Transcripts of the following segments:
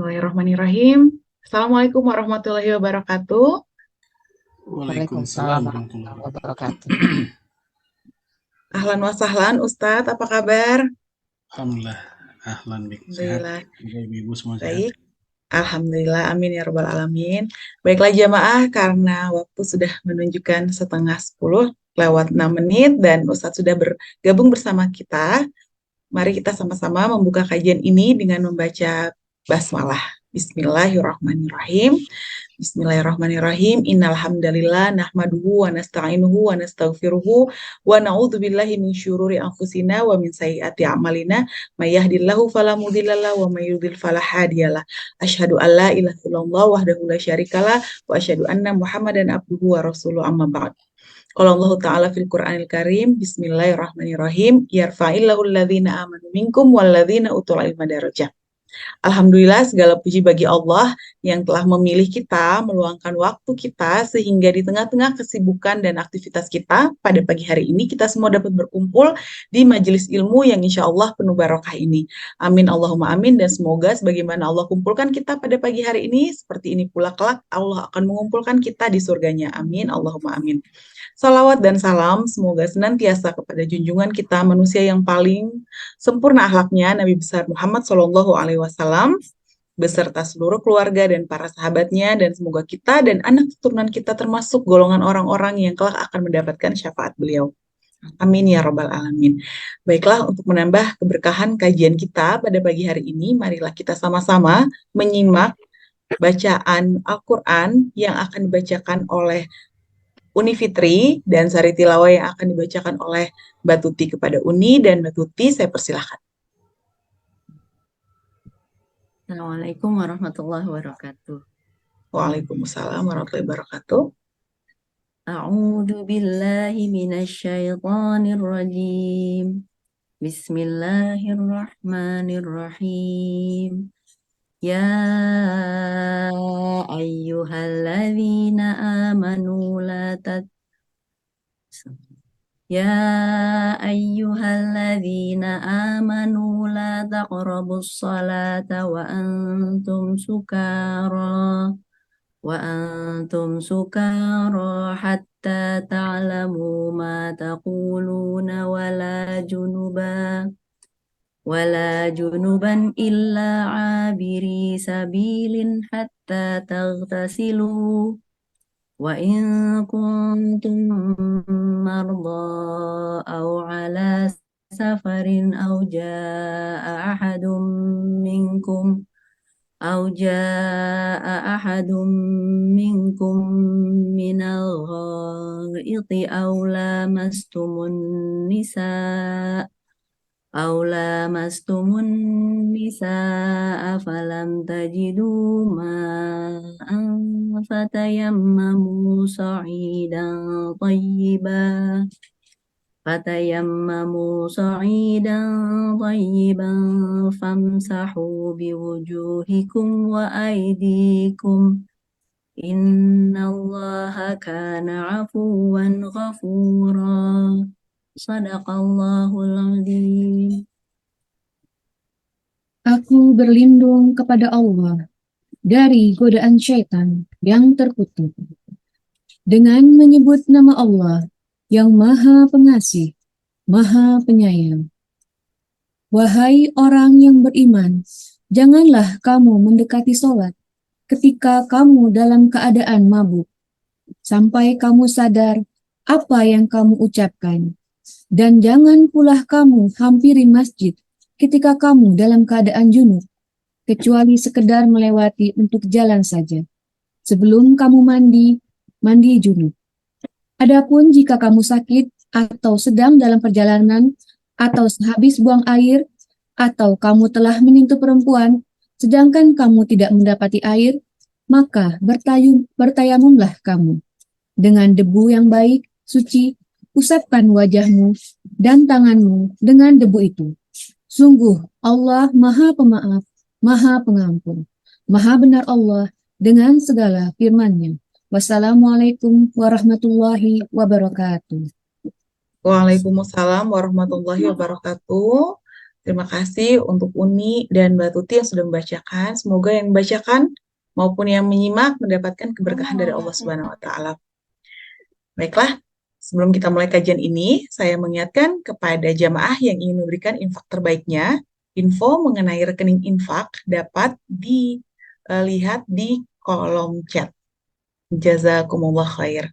Bismillahirrahmanirrahim. Assalamualaikum warahmatullahi wabarakatuh. Waalaikumsalam Waalaikumsalam warahmatullahi warahmatullahi wabarakatuh. wabarakatuh. Ahlan wa sahlan, Ustadz, apa kabar? Alhamdulillah, ahlan bik, sehat. Alhamdulillah, Juga ibu-ibu semua sehat. baik. Alhamdulillah, amin ya rabbal alamin. Baiklah jamaah, karena waktu sudah menunjukkan setengah 10 lewat 6 menit dan Ustadz sudah bergabung bersama kita. Mari kita sama-sama membuka kajian ini dengan membaca basmalah. Bismillahirrahmanirrahim. Bismillahirrahmanirrahim. Innal hamdalillah nahmaduhu wa nasta'inuhu wa nastaghfiruhu wa na'udzubillahi min syururi anfusina wa min sayyiati a'malina may yahdihillahu fala mudhillalah wa may yudhlil fala hadiyalah. Asyhadu an la ilaha illallah wahdahu la syarikalah wa asyhadu anna Muhammadan abduhu wa rasuluhu amma ba'd. Qala Allah Ta'ala fil Qur'anil Karim, Bismillahirrahmanirrahim, yarfa'illahu alladhina amanu minkum walladzina utul ilma darajah. Alhamdulillah segala puji bagi Allah yang telah memilih kita, meluangkan waktu kita sehingga di tengah-tengah kesibukan dan aktivitas kita pada pagi hari ini kita semua dapat berkumpul di majelis ilmu yang insya Allah penuh barokah ini. Amin Allahumma amin, dan semoga sebagaimana Allah kumpulkan kita pada pagi hari ini, seperti ini pula kelak Allah akan mengumpulkan kita di surganya. Amin Allahumma amin. Salawat dan salam semoga senantiasa kepada junjungan kita manusia yang paling sempurna akhlaknya, Nabi besar Muhammad Shallallahu Alaihi Wasallam, beserta seluruh keluarga dan para sahabatnya, dan semoga kita dan anak keturunan kita termasuk golongan orang-orang yang kelak akan mendapatkan syafaat beliau. Amin ya robbal alamin. Baiklah, untuk menambah keberkahan kajian kita pada pagi hari ini, marilah kita sama-sama menyimak bacaan Al-Quran yang akan dibacakan oleh Uni Fitri dan sari tilawah yang akan dibacakan oleh Mbak Tuti kepada Uni, dan Mbak Tuti saya persilahkan. Assalamualaikum warahmatullahi wabarakatuh. Waalaikumsalam warahmatullahi wabarakatuh. A'udzu billahi minasyaitonir rajim. Bismillahirrahmanirrahim. Ya ayyuhalladzina amanu la tat Ya ayyuhalladzina amanu la taqrabus salata wa antum sukara hatta ta'lamu ma taquluna wala junuban illa abiri sabilin hatta taghtasilu wa in kuntum marda aw ala safarin aw jaa'a ahadum minkum minal ghaiti aw lamastumun nisaa falam tajidu ma'an fatayammamu sa'idan tayyiban famsahu biwujuhikum wa aydikum innallaha kana afuwan ghafura. Sadaqallahul adzim. Aku berlindung kepada Allah dari godaan syaitan yang terkutuk dengan menyebut nama Allah yang Maha Pengasih, Maha Penyayang. Wahai orang yang beriman, janganlah kamu mendekati sholat ketika kamu dalam keadaan mabuk, sampai kamu sadar apa yang kamu ucapkan. Dan jangan pula kamu hampiri masjid ketika kamu dalam keadaan junub, kecuali sekedar melewati untuk jalan saja, sebelum kamu mandi junub. Adapun jika kamu sakit atau sedang dalam perjalanan, atau sehabis buang air, atau kamu telah menyentuh perempuan, sedangkan kamu tidak mendapati air, maka bertayamumlah kamu. Dengan debu yang baik, suci, usapkan wajahmu dan tanganmu dengan debu itu. Sungguh Allah Maha Pemaaf, Maha Pengampun, Maha benar Allah dengan segala firman-Nya. Wassalamualaikum warahmatullahi wabarakatuh. Waalaikumsalam warahmatullahi wabarakatuh. Terima kasih untuk Uni dan Mbak Tuti yang sudah membacakan. Semoga yang membacakan maupun yang menyimak mendapatkan keberkahan dari Allah Subhanahu wa Ta'ala. Baiklah, sebelum kita mulai kajian ini, saya mengingatkan kepada jamaah yang ingin memberikan infak terbaiknya. Info mengenai rekening infak dapat dilihat di kolom chat. Jazakumullah khair.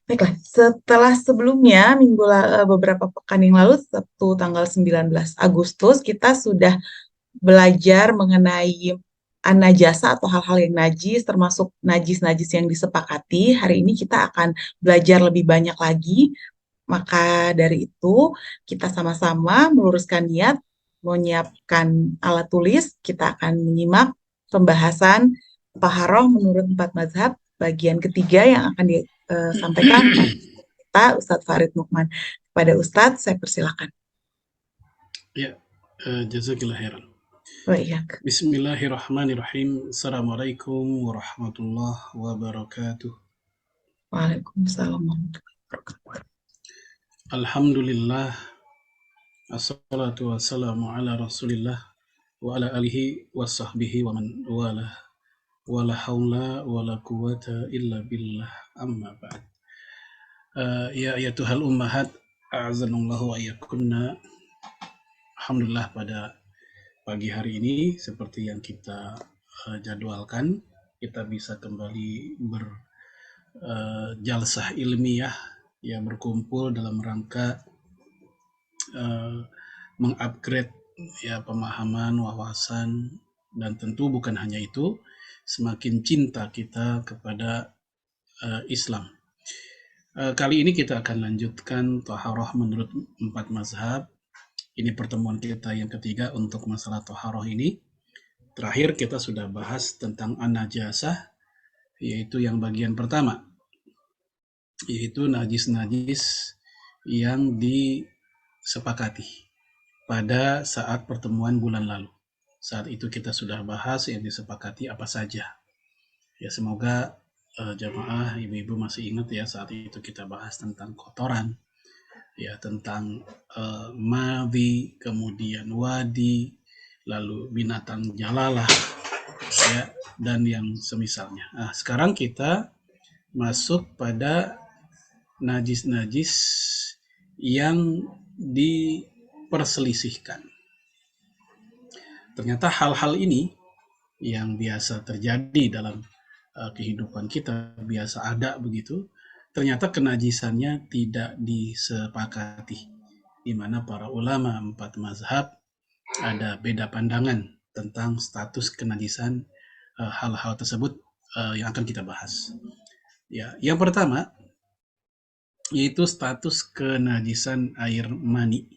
Baiklah, setelah sebelumnya beberapa pekan yang lalu, Sabtu tanggal 19 Agustus, kita sudah belajar mengenai an-najasa atau hal-hal yang najis, termasuk najis-najis yang disepakati. Hari ini kita akan belajar lebih banyak lagi. Maka dari itu, kita sama-sama meluruskan niat, menyiapkan alat tulis. Kita akan menyimak pembahasan taharah menurut 4 mazhab, bagian ketiga yang akan disampaikan oleh kita, Ustadz Farid Nukman. Kepada Ustadz, saya persilakan. Ya, jazakillah khairan. Baik. Bismillahirrahmanirrahim. Assalamualaikum warahmatullahi wabarakatuh. Waalaikumsalam warahmatullahi wabarakatuh. Alhamdulillah. Assalatu wassalamu ala rasulillah wa ala alihi wa sahbihi wa man walah. Wala haula wala quwata illa billah, amma ba'd. Ya ayatuhal ummahat, a'azanallahu wa iyyakunna. Alhamdulillah, pada pagi hari ini seperti yang kita jadwalkan, kita bisa kembali berjalsah ilmiah, ya, berkumpul dalam rangka mengupgrade ya pemahaman, wawasan, dan tentu bukan hanya itu, semakin cinta kita kepada Islam. Kali ini kita akan lanjutkan taharah menurut 4 mazhab. Ini pertemuan kita yang ketiga untuk masalah taharah ini. Terakhir kita sudah bahas tentang an-najasah, yaitu yang bagian pertama, yaitu najis-najis yang disepakati pada saat pertemuan bulan lalu. Saat itu kita sudah bahas yang disepakati apa saja. Ya, semoga jamaah ibu-ibu masih ingat ya, saat itu kita bahas tentang kotoran, ya, tentang madhi, kemudian wadi, lalu binatang jalalah, ya, dan yang semisalnya. Nah, sekarang kita masuk pada najis-najis yang diperselisihkan. Ternyata hal-hal ini yang biasa terjadi dalam kehidupan kita, biasa ada begitu, ternyata kenajisannya tidak disepakati, di mana para ulama 4 mazhab ada beda pandangan tentang status kenajisan hal-hal tersebut yang akan kita bahas. Ya, yang pertama yaitu status kenajisan air mani.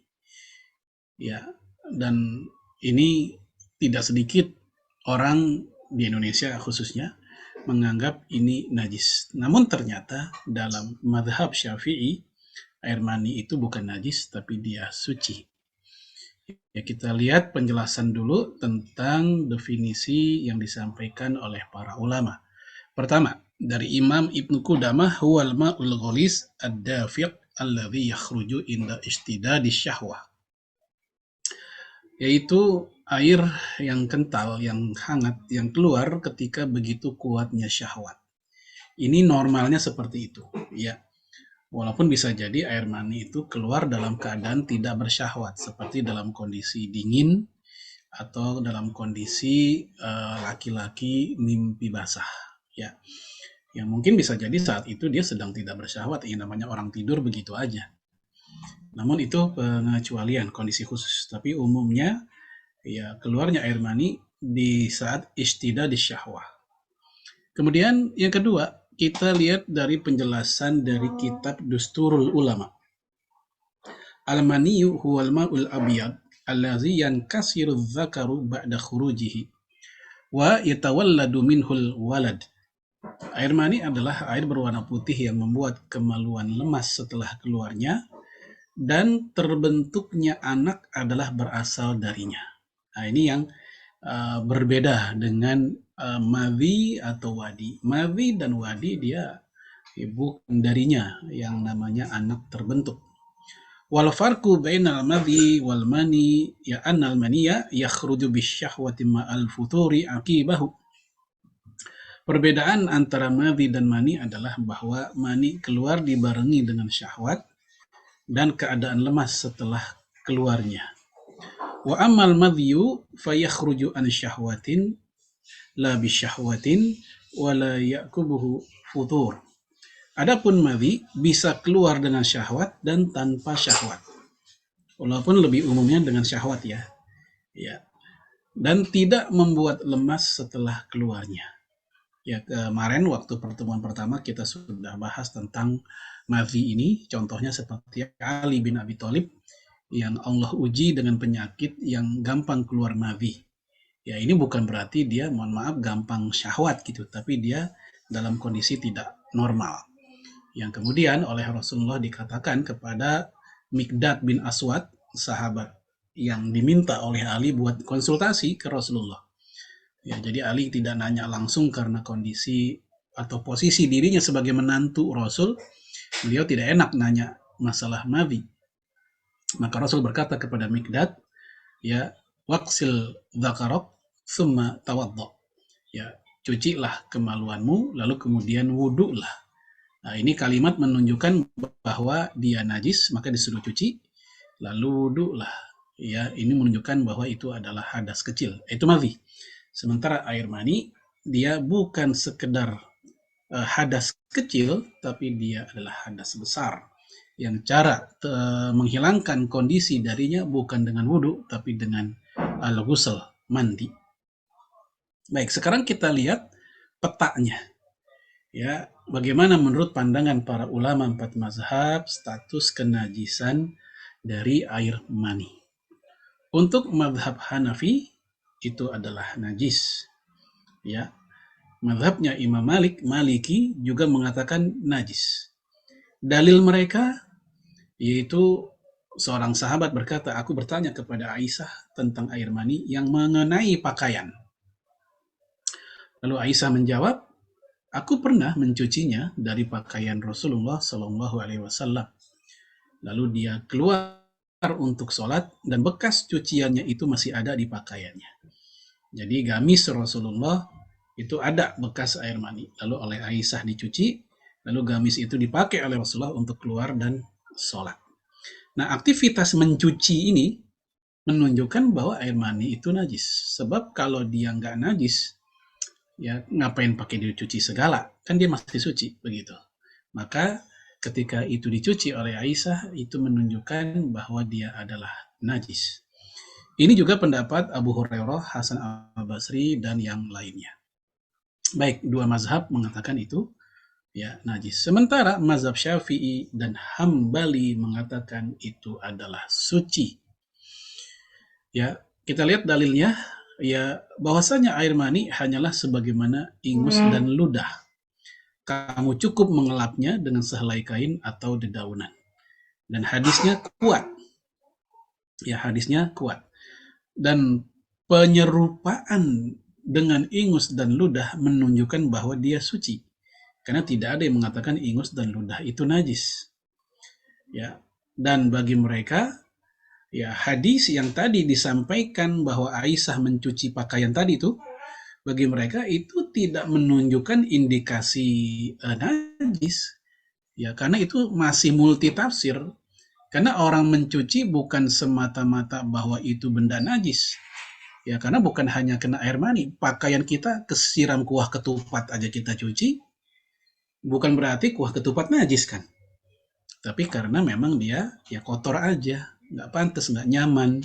Ya, dan ini tidak sedikit orang di Indonesia khususnya menganggap ini najis. Namun ternyata dalam mazhab Syafi'i, air mani itu bukan najis tapi dia suci. Ya, kita lihat penjelasan dulu tentang definisi yang disampaikan oleh para ulama. Pertama, dari Imam Ibnu Qudamah, huwal ma'ul ghalis ad-dafiq alladhi yakhruju inda ishtidadi syahwah. Yaitu air yang kental, yang hangat, yang keluar ketika begitu kuatnya syahwat. Ini normalnya seperti itu, ya. Walaupun bisa jadi air mani itu keluar dalam keadaan tidak bersyahwat, seperti dalam kondisi dingin atau dalam kondisi laki-laki mimpi basah, ya. Yang mungkin bisa jadi saat itu dia sedang tidak bersyahwat, yang namanya orang tidur begitu aja. Namun itu pengecualian, kondisi khusus. Tapi umumnya ya keluarnya air mani di saat ishtidadi syahwah. Kemudian yang kedua, kita lihat dari penjelasan dari kitab Dusturul Ulama. Al-maniyu huwal ma'ul abyad allazi yankasiru dzakaru ba'da khurujihi wa yatawalladu minhul walad. Air mani adalah air berwarna putih yang membuat kemaluan lemas setelah keluarnya, dan terbentuknya anak adalah berasal darinya. Nah, ini yang berbeda dengan madhi atau wadi. Madhi dan wadi dia bukan darinya yang namanya anak terbentuk. Wal farqu bainal madhi wal mani ya annal maniya yakhruju bisyahwati ma'al futuri aqibahu. Perbedaan antara madhi dan mani adalah bahwa mani keluar dibarengi dengan syahwat dan keadaan lemas setelah keluarnya. Wa ammal madhiyu fayakhruju an syahwatin la bisyahwatin wa la yakubuhu futur. Adapun madhi bisa keluar dengan syahwat dan tanpa syahwat. Walaupun lebih umumnya dengan syahwat ya. Dan tidak membuat lemas setelah keluarnya. Ya, kemarin waktu pertemuan pertama kita sudah bahas tentang madhi ini. Contohnya seperti Ali bin Abi Thalib yang Allah uji dengan penyakit yang gampang keluar madhi. Ya, ini bukan berarti dia, mohon maaf, gampang syahwat gitu, tapi dia dalam kondisi tidak normal. Yang kemudian oleh Rasulullah dikatakan kepada Miqdad bin Aswad, sahabat yang diminta oleh Ali buat konsultasi ke Rasulullah. Ya, jadi Ali tidak nanya langsung karena kondisi atau posisi dirinya sebagai menantu Rasul, beliau tidak enak nanya masalah madhi. Maka Rasul berkata kepada Miqdad, ya, waqsil dzakarok summa tawaddo. Ya, cucilah kemaluanmu lalu kemudian wudulah. Nah, ini kalimat menunjukkan bahwa dia najis, maka disuruh cuci, lalu wudulah. Ya, ini menunjukkan bahwa itu adalah hadas kecil, itu madhi. Sementara air mani, dia bukan sekedar hadas kecil, tapi dia adalah hadas besar. Yang cara menghilangkan kondisi darinya bukan dengan wudu, tapi dengan al-ghusl, mandi. Baik, sekarang kita lihat petanya. Ya, bagaimana menurut pandangan para ulama 4 mazhab status kenajisan dari air mani? Untuk mazhab Hanafi itu adalah najis. Ya, mazhabnya Imam Maliki juga mengatakan najis. Dalil mereka yaitu seorang sahabat berkata, aku bertanya kepada Aisyah tentang air mani yang mengenai pakaian. Lalu Aisyah menjawab, aku pernah mencucinya dari pakaian Rasulullah Shallallahu Alaihi Wasallam. Lalu dia keluar untuk sholat dan bekas cuciannya itu masih ada di pakaiannya. Jadi gamis Rasulullah itu ada bekas air mani. Lalu oleh Aisyah dicuci, lalu gamis itu dipakai oleh Rasulullah untuk keluar dan sholat. Nah, aktivitas mencuci ini menunjukkan bahwa air mani itu najis. Sebab kalau dia nggak najis, ya ngapain pakai dicuci segala, kan dia masih suci begitu. Maka ketika itu dicuci oleh Aisyah, itu menunjukkan bahwa dia adalah najis. Ini juga pendapat Abu Hurairah, Hasan al-Basri dan yang lainnya. Baik, dua mazhab mengatakan itu ya najis. Sementara mazhab Syafi'i dan Hambali mengatakan itu adalah suci. Ya, kita lihat dalilnya. Ya, bahwasanya air mani hanyalah sebagaimana ingus dan ludah. Kamu cukup mengelapnya dengan sehelai kain atau dedaunan. Dan hadisnya kuat. Ya, hadisnya kuat. Dan penyerupaan dengan ingus dan ludah menunjukkan bahwa dia suci. Karena tidak ada yang mengatakan ingus dan ludah itu najis. Ya, dan bagi mereka, ya, hadis yang tadi disampaikan bahwa Aisyah mencuci pakaian tadi itu, bagi mereka itu tidak menunjukkan indikasi najis. Ya, karena itu masih multitafsir. Karena orang mencuci bukan semata-mata bahwa itu benda najis. Ya, karena bukan hanya kena air mani. Pakaian kita kesiram kuah ketupat aja kita cuci, bukan berarti kuah ketupat najis kan. Tapi karena memang dia ya kotor aja. Nggak pantas, nggak nyaman.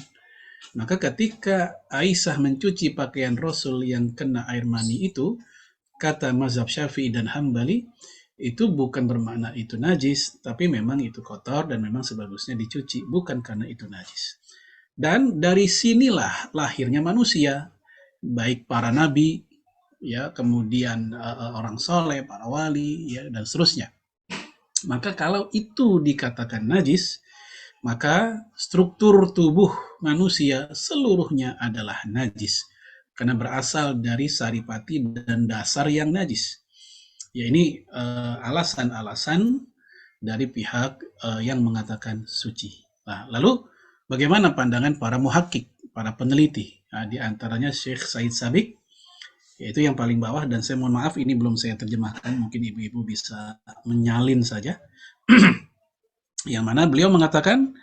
Maka ketika Aisyah mencuci pakaian Rasul yang kena air mani itu, kata mazhab Syafi'i dan Hambali, itu bukan bermakna itu najis, tapi memang itu kotor dan memang sebagusnya dicuci, bukan karena itu najis. Dan dari sinilah lahirnya manusia, baik para nabi, ya, kemudian orang soleh, para wali, ya, dan seterusnya. Maka kalau itu dikatakan najis, maka struktur tubuh manusia seluruhnya adalah najis. Karena berasal dari saripati dan dasar yang najis. Ya, ini alasan-alasan dari pihak yang mengatakan suci. Nah, lalu bagaimana pandangan para muhakkik, para peneliti? Nah, di antaranya Syekh Said Sabiq, yaitu yang paling bawah, dan saya mohon maaf ini belum saya terjemahkan, mungkin ibu-ibu bisa menyalin saja. Yang mana beliau mengatakan,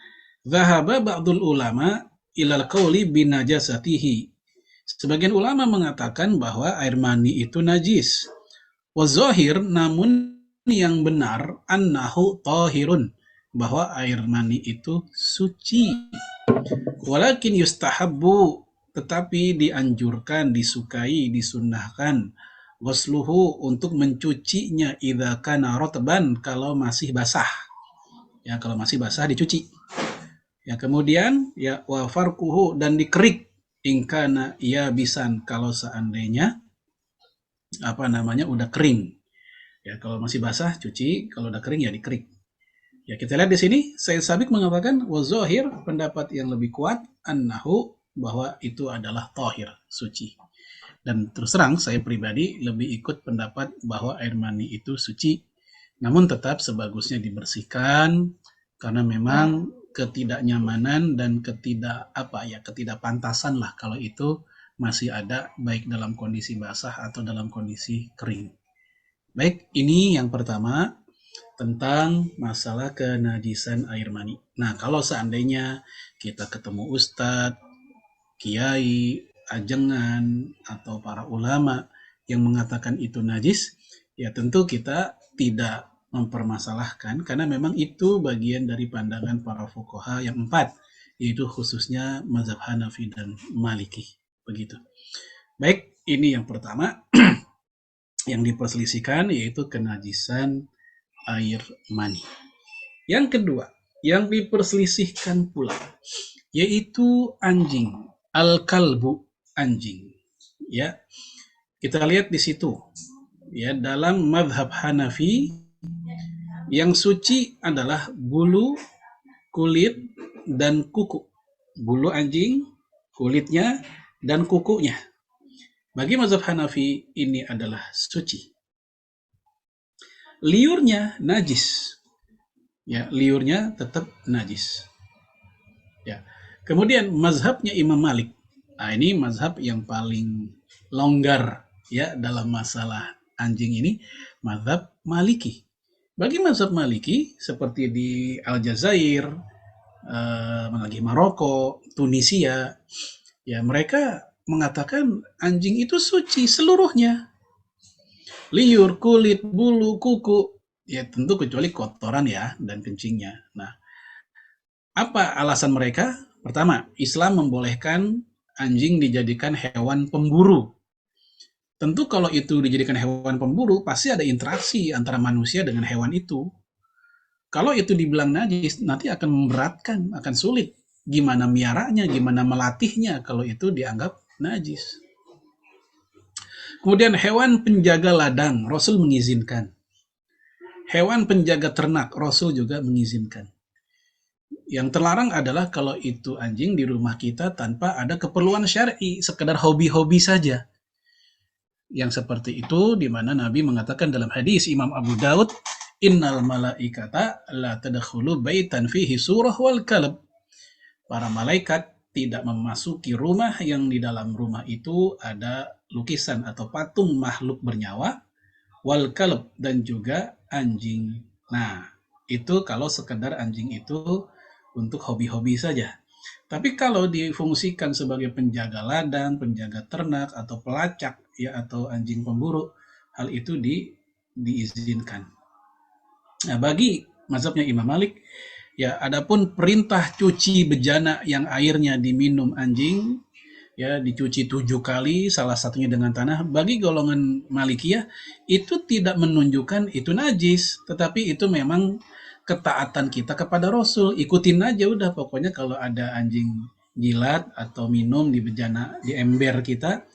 "Dhahaba ba'dul ulama ilal qawli binajasatihi." Sebagian ulama mengatakan bahwa air mani itu najis. Wazahir, namun yang benar, annahu tahirun, bahwa air mani itu suci. Walakin yustahabbu, tetapi dianjurkan, disukai, disunnahkan, ghusluhu, untuk mencucinya, idza kana rotban, kalau masih basah. Ya, kalau masih basah dicuci. Ya, kemudian ya wa farquhu, dan dikerik, ingkana ya bisan, kalau seandainya udah kering. Ya, kalau masih basah cuci, kalau udah kering ya dikerik. Ya, kita lihat di sini Said Sabiq mengatakan wazahir, pendapat yang lebih kuat, annahu, bahwa itu adalah tahir, suci. Dan terus terang saya pribadi lebih ikut pendapat bahwa air mani itu suci, namun tetap sebagusnya dibersihkan, karena memang ketidaknyamanan dan ketidakpantasan lah kalau itu masih ada, baik dalam kondisi basah atau dalam kondisi kering. Baik, ini yang pertama tentang masalah kenajisan air mani. Nah, kalau seandainya kita ketemu ustadz, kiai, ajengan, atau para ulama yang mengatakan itu najis, ya tentu kita tidak mempermasalahkan, karena memang itu bagian dari pandangan para fuqaha yang 4, yaitu khususnya mazhab Hanafi dan Maliki. Begitu. Baik, ini yang pertama yang diperselisihkan, yaitu kenajisan air mani. Yang kedua, yang diperselisihkan pula, yaitu anjing, al-kalbu, anjing. Ya, kita lihat di situ. Ya, dalam mazhab Hanafi, yang suci adalah bulu, kulit, dan kuku. Bulu anjing, kulitnya, dan kukunya. Bagi mazhab Hanafi, ini adalah suci. Liurnya najis. Ya, liurnya tetap najis. Ya. Kemudian mazhabnya Imam Malik. Nah, ini mazhab yang paling longgar ya dalam masalah anjing ini, mazhab Maliki. Bagi mazhab Maliki, seperti di Aljazair, Maroko, Tunisia, ya mereka mengatakan anjing itu suci seluruhnya. Liur, kulit, bulu, kuku, ya tentu kecuali kotoran ya dan kencingnya. Nah, apa alasan mereka? Pertama, Islam membolehkan anjing dijadikan hewan pemburu. Tentu kalau itu dijadikan hewan pemburu, pasti ada interaksi antara manusia dengan hewan itu. Kalau itu dibilang najis, nanti akan memberatkan, akan sulit. Gimana miaranya, gimana melatihnya kalau itu dianggap najis. Kemudian hewan penjaga ladang, Rasul mengizinkan. Hewan penjaga ternak, Rasul juga mengizinkan. Yang terlarang adalah kalau itu anjing di rumah kita tanpa ada keperluan syar'i, sekedar hobi-hobi saja. Yang seperti itu di mana Nabi mengatakan dalam hadis Imam Abu Daud, innal malaikata la tadkhulu baitan fihi surah wal kalb. Para malaikat tidak memasuki rumah yang di dalam rumah itu ada lukisan atau patung makhluk bernyawa, wal kalb, dan juga anjing. Nah, itu kalau sekedar anjing itu untuk hobi-hobi saja. Tapi kalau difungsikan sebagai penjaga ladang, penjaga ternak, atau pelacak, ya, atau anjing pemburu, hal itu diizinkan. Nah, bagi mazhabnya Imam Malik, ya, adapun perintah cuci bejana yang airnya diminum anjing, ya, dicuci 7 kali, salah satunya dengan tanah, bagi golongan Malikiyah itu tidak menunjukkan itu najis, tetapi itu memang ketaatan kita kepada Rasul. Ikutin aja udah, pokoknya kalau ada anjing jilat atau minum di bejana, di ember kita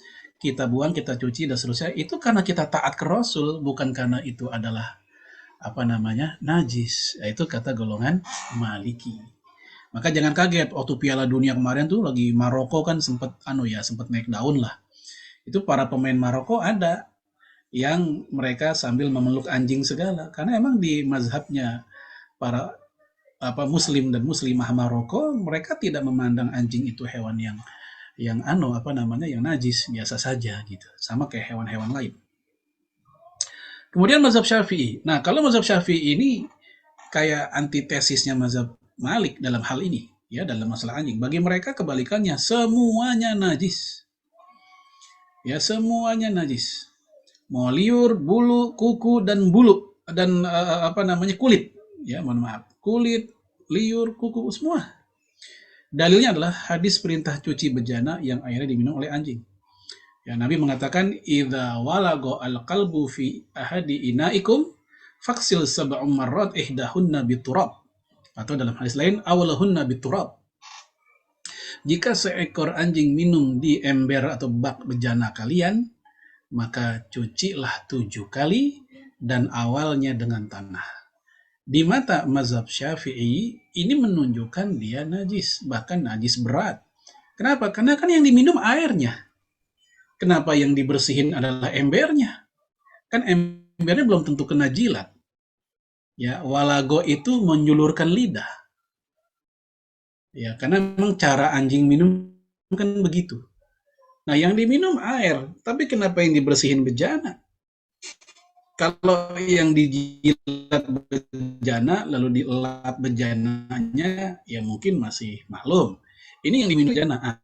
buang, kita cuci dan seterusnya, itu karena kita taat ke Rasul, bukan karena itu adalah najis. Itu kata golongan Maliki. Maka jangan kaget waktu Piala Dunia kemarin tuh lagi Maroko kan sempat naik daun lah. Itu para pemain Maroko ada yang mereka sambil memeluk anjing segala, karena emang di mazhabnya para Muslim dan Muslimah Maroko, mereka tidak memandang anjing itu hewan yang yang najis, biasa saja gitu, sama kayak hewan-hewan lain. Kemudian mazhab Syafi'i. Nah, kalau mazhab Syafi'i ini kayak antitesisnya mazhab Malik dalam hal ini, ya, dalam masalah anjing. Bagi mereka kebalikannya, semuanya najis. Ya, semuanya najis. Mau liur, bulu, kuku dan kulit. Ya, mohon maaf. Kulit, liur, kuku, semua. Dalilnya adalah hadis perintah cuci bejana yang airnya diminum oleh anjing. Ya, Nabi mengatakan, "Idza walago al-qalbu fi ahadi inaikum faksil sab'um marrat ihdahunna biturab." Atau dalam hadis lain, awalahunna biturab. Jika seekor anjing minum di ember atau bak bejana kalian, maka cucilah 7 kali dan awalnya dengan tanah. Di mata mazhab Syafi'i, ini menunjukkan dia najis, bahkan najis berat. Kenapa? Karena kan yang diminum airnya. Kenapa yang dibersihin adalah embernya? Kan embernya belum tentu kena jilat. Ya, walago itu menyulurkan lidah. Ya, karena memang cara anjing minum kan begitu. Nah, yang diminum air, tapi kenapa yang dibersihin bejana? Kalau yang dijilat bejana lalu dielap bejananya, ya mungkin masih maklum. Ini yang diminum bejana.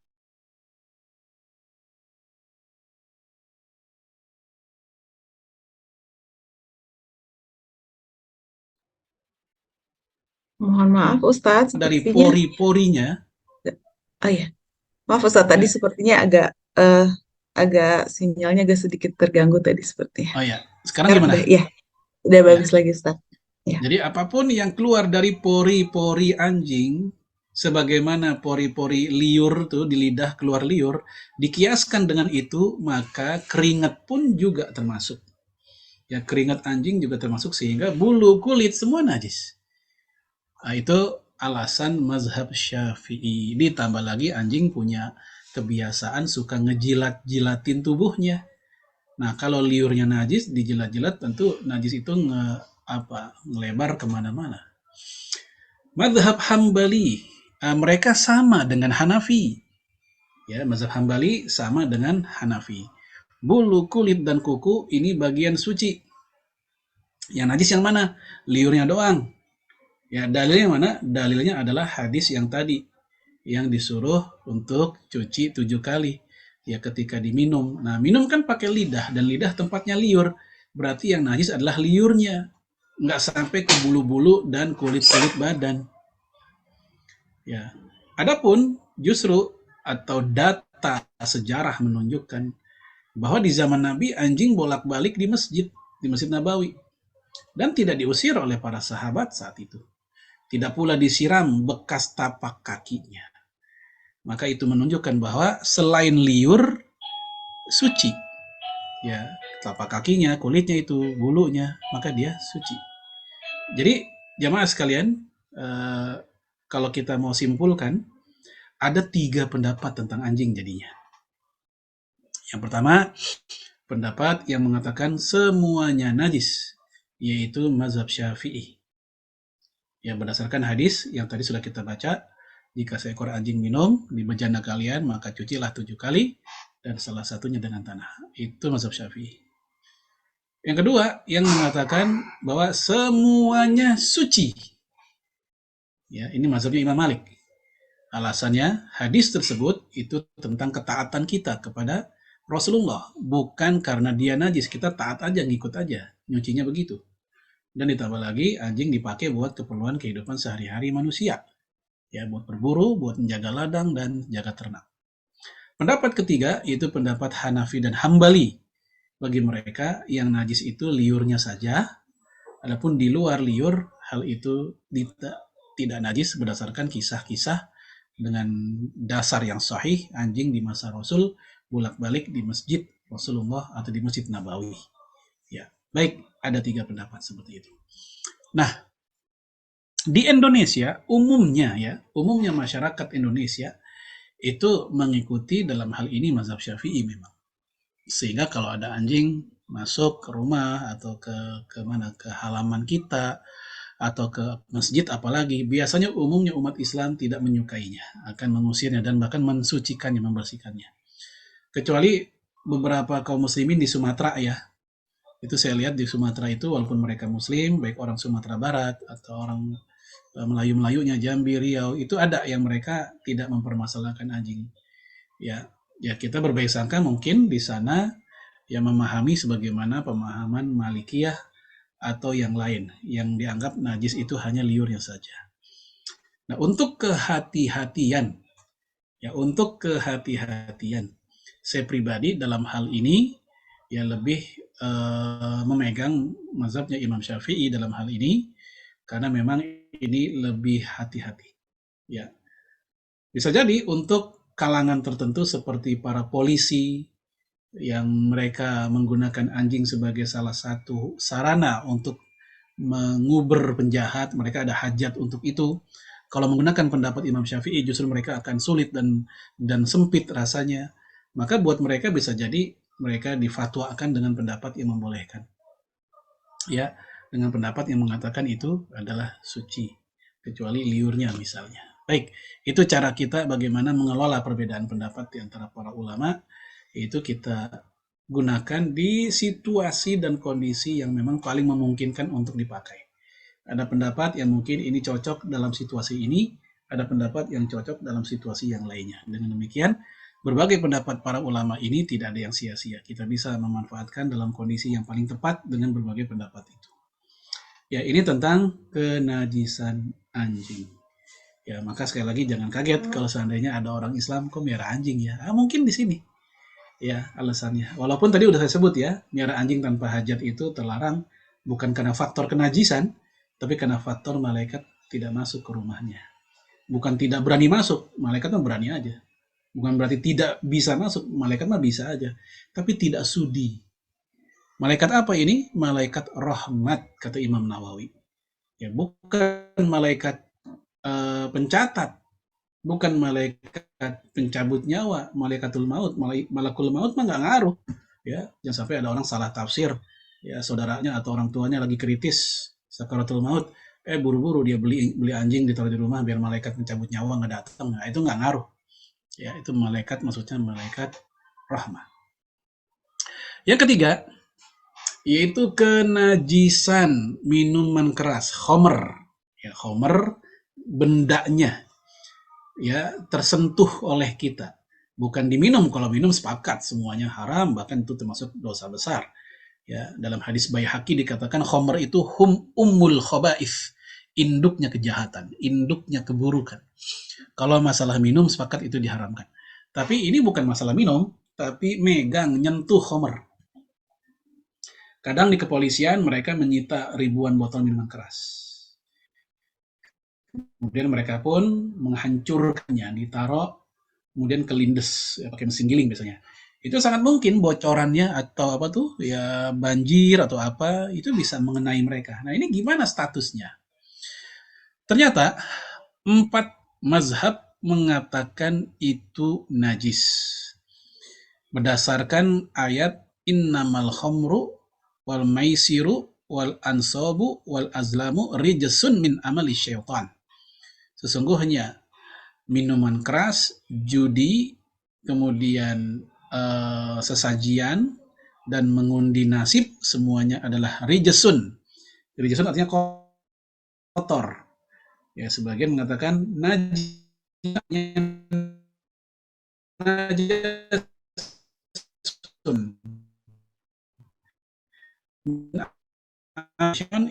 Mohon maaf Ustadz, Dari sepertinya pori-porinya. ya. Maaf Ustadz, tadi Ya. sepertinya agak sinyalnya agak sedikit terganggu tadi sepertinya. Oh ya, sekarang gimana? Udah bagus lagi Ustadz. Ya. Jadi apapun yang keluar dari pori-pori anjing, sebagaimana pori-pori liur tuh di lidah keluar liur, dikiaskan dengan itu, maka keringat pun juga termasuk. Ya, keringat anjing juga termasuk, sehingga bulu, kulit, semua najis. Nah, itu alasan mazhab Syafi'i. Ditambah lagi anjing punya kebiasaan suka ngejilat-jilatin tubuhnya. Nah, kalau liurnya najis, dijilat-jilat, tentu najis itu ngelebar kemana-mana. Mazhab Hambali, mereka sama dengan Hanafi. Ya, mazhab Hambali sama dengan Hanafi. Bulu, kulit, dan kuku ini bagian suci. Yang najis yang mana? Liurnya doang. Ya, dalilnya mana? Dalilnya adalah hadis yang tadi, yang disuruh untuk cuci 7 kali. Ya, ketika diminum. Nah, minum kan pakai lidah, dan lidah tempatnya liur. Berarti yang najis adalah liurnya. Nggak sampai ke bulu-bulu dan kulit-kulit badan. Ya. Adapun justru atau data sejarah menunjukkan bahwa di zaman Nabi anjing bolak-balik di Masjid Nabawi, dan tidak diusir oleh para sahabat saat itu. Tidak pula disiram bekas tapak kakinya. Maka itu menunjukkan bahwa selain liur, suci. Ya, tapak kakinya, kulitnya itu, bulunya, maka dia suci. Jadi jamaah sekalian, kalau kita mau simpulkan, ada 3 pendapat tentang anjing jadinya. Yang pertama, pendapat yang mengatakan semuanya najis, yaitu mazhab Syafi'i. Ya, berdasarkan hadis yang tadi sudah kita baca, jika seekor anjing minum di bejana kalian, maka cucilah 7 kali, dan salah satunya dengan tanah. Itu mazhab Syafi'i. Yang kedua, yang mengatakan bahwa semuanya suci. Ya, ini mazhabnya Imam Malik. Alasannya, hadis tersebut itu tentang ketaatan kita kepada Rasulullah. Bukan karena dia najis, kita taat aja, ngikut aja. Nyucinya begitu. Dan ditambah lagi, anjing dipakai buat keperluan kehidupan sehari-hari manusia. Ya, buat berburu, buat menjaga ladang, dan jaga ternak. Pendapat ketiga, yaitu pendapat Hanafi dan Hambali. Bagi mereka, yang najis itu liurnya saja. Adapun di luar liur, hal itu tidak najis berdasarkan kisah-kisah dengan dasar yang sahih. Anjing di masa Rasul bolak-balik di masjid Rasulullah atau di Masjid Nabawi. Ya, baik, ada 3 pendapat seperti itu. Nah, di Indonesia umumnya masyarakat Indonesia itu mengikuti dalam hal ini mazhab Syafi'i memang. Sehingga kalau ada anjing masuk ke rumah atau ke halaman kita, atau ke masjid apalagi, biasanya umumnya umat Islam tidak menyukainya, akan mengusirnya dan bahkan mensucikannya, membersihkannya. Kecuali beberapa kaum muslimin di Sumatera ya. Itu saya lihat di Sumatera itu walaupun mereka muslim, baik orang Sumatera Barat atau orang Melayu-Melayunya, Jambi, Riau, itu ada yang mereka tidak mempermasalahkan anjing. Ya, kita berbaik sangka mungkin di sana yang memahami sebagaimana pemahaman Malikiyah atau yang lain yang dianggap najis itu hanya liurnya saja. Nah, untuk kehati-hatian, saya pribadi dalam hal ini ya lebih memegang mazhabnya Imam Syafi'i dalam hal ini karena memang ini lebih hati-hati. Ya, bisa jadi untuk kalangan tertentu seperti para polisi yang mereka menggunakan anjing sebagai salah satu sarana untuk menguber penjahat, mereka ada hajat untuk itu. Kalau menggunakan pendapat Imam Syafi'i justru mereka akan sulit dan sempit rasanya. Maka buat mereka bisa jadi mereka difatwakan dengan pendapat yang membolehkan. Ya, dengan pendapat yang mengatakan itu adalah suci, kecuali liurnya misalnya. Baik, itu cara kita bagaimana mengelola perbedaan pendapat di antara para ulama, itu kita gunakan di situasi dan kondisi yang memang paling memungkinkan untuk dipakai. Ada pendapat yang mungkin ini cocok dalam situasi ini, ada pendapat yang cocok dalam situasi yang lainnya. Dengan demikian, berbagai pendapat para ulama ini tidak ada yang sia-sia. Kita bisa memanfaatkan dalam kondisi yang paling tepat dengan berbagai pendapat itu. Ya, ini tentang kenajisan anjing. Ya, maka sekali lagi jangan kaget kalau seandainya ada orang Islam kok miara anjing ya. Mungkin di sini. Ya, alasannya. Walaupun tadi udah saya sebut ya, miara anjing tanpa hajat itu terlarang bukan karena faktor kenajisan, tapi karena faktor malaikat tidak masuk ke rumahnya. Bukan tidak berani masuk, malaikat mah berani aja. Bukan berarti tidak bisa masuk, malaikat mah bisa aja. Tapi tidak sudi. Malaikat apa ini? Malaikat rahmat, kata Imam Nawawi. Ya, bukan malaikat pencatat. Bukan malaikat pencabut nyawa, malaikatul maut, malakul maut mah nggak ngaruh. Ya, jangan sampai ada orang salah tafsir. Ya, saudaranya atau orang tuanya lagi kritis sakaratul maut, buru-buru dia beli anjing ditaruh di rumah biar malaikat pencabut nyawa nggak datang. Nah, itu nggak ngaruh. Ya, itu malaikat maksudnya malaikat rahmah. Yang ketiga, yaitu kenajisan minuman keras, khomer. Ya, khomer bendanya ya tersentuh oleh kita, bukan diminum. Kalau minum sepakat semuanya haram, bahkan itu termasuk dosa besar. Ya, dalam hadis Baihaqi dikatakan khomer itu ummul khaba'ith, induknya kejahatan, induknya keburukan. Kalau masalah minum sepakat itu diharamkan. Tapi ini bukan masalah minum, tapi megang, nyentuh khomer. Kadang di kepolisian mereka menyita ribuan botol minuman keras. Kemudian mereka pun menghancurkannya, ditaruh, kemudian kelindes, ya, pakai mesin giling biasanya. Itu sangat mungkin bocorannya atau apa tuh, ya banjir atau apa, itu bisa mengenai mereka. Nah, ini gimana statusnya? Ternyata 4 mazhab mengatakan itu najis. Berdasarkan ayat innamal khamru wal maisiru wal ansabu wal azlamu rijsun min amali syaitan. Sesungguhnya minuman keras, judi, kemudian sesajian, dan mengundi nasib semuanya adalah rijsun. Rijsun artinya kotor. Ya, sebagian mengatakan najisun.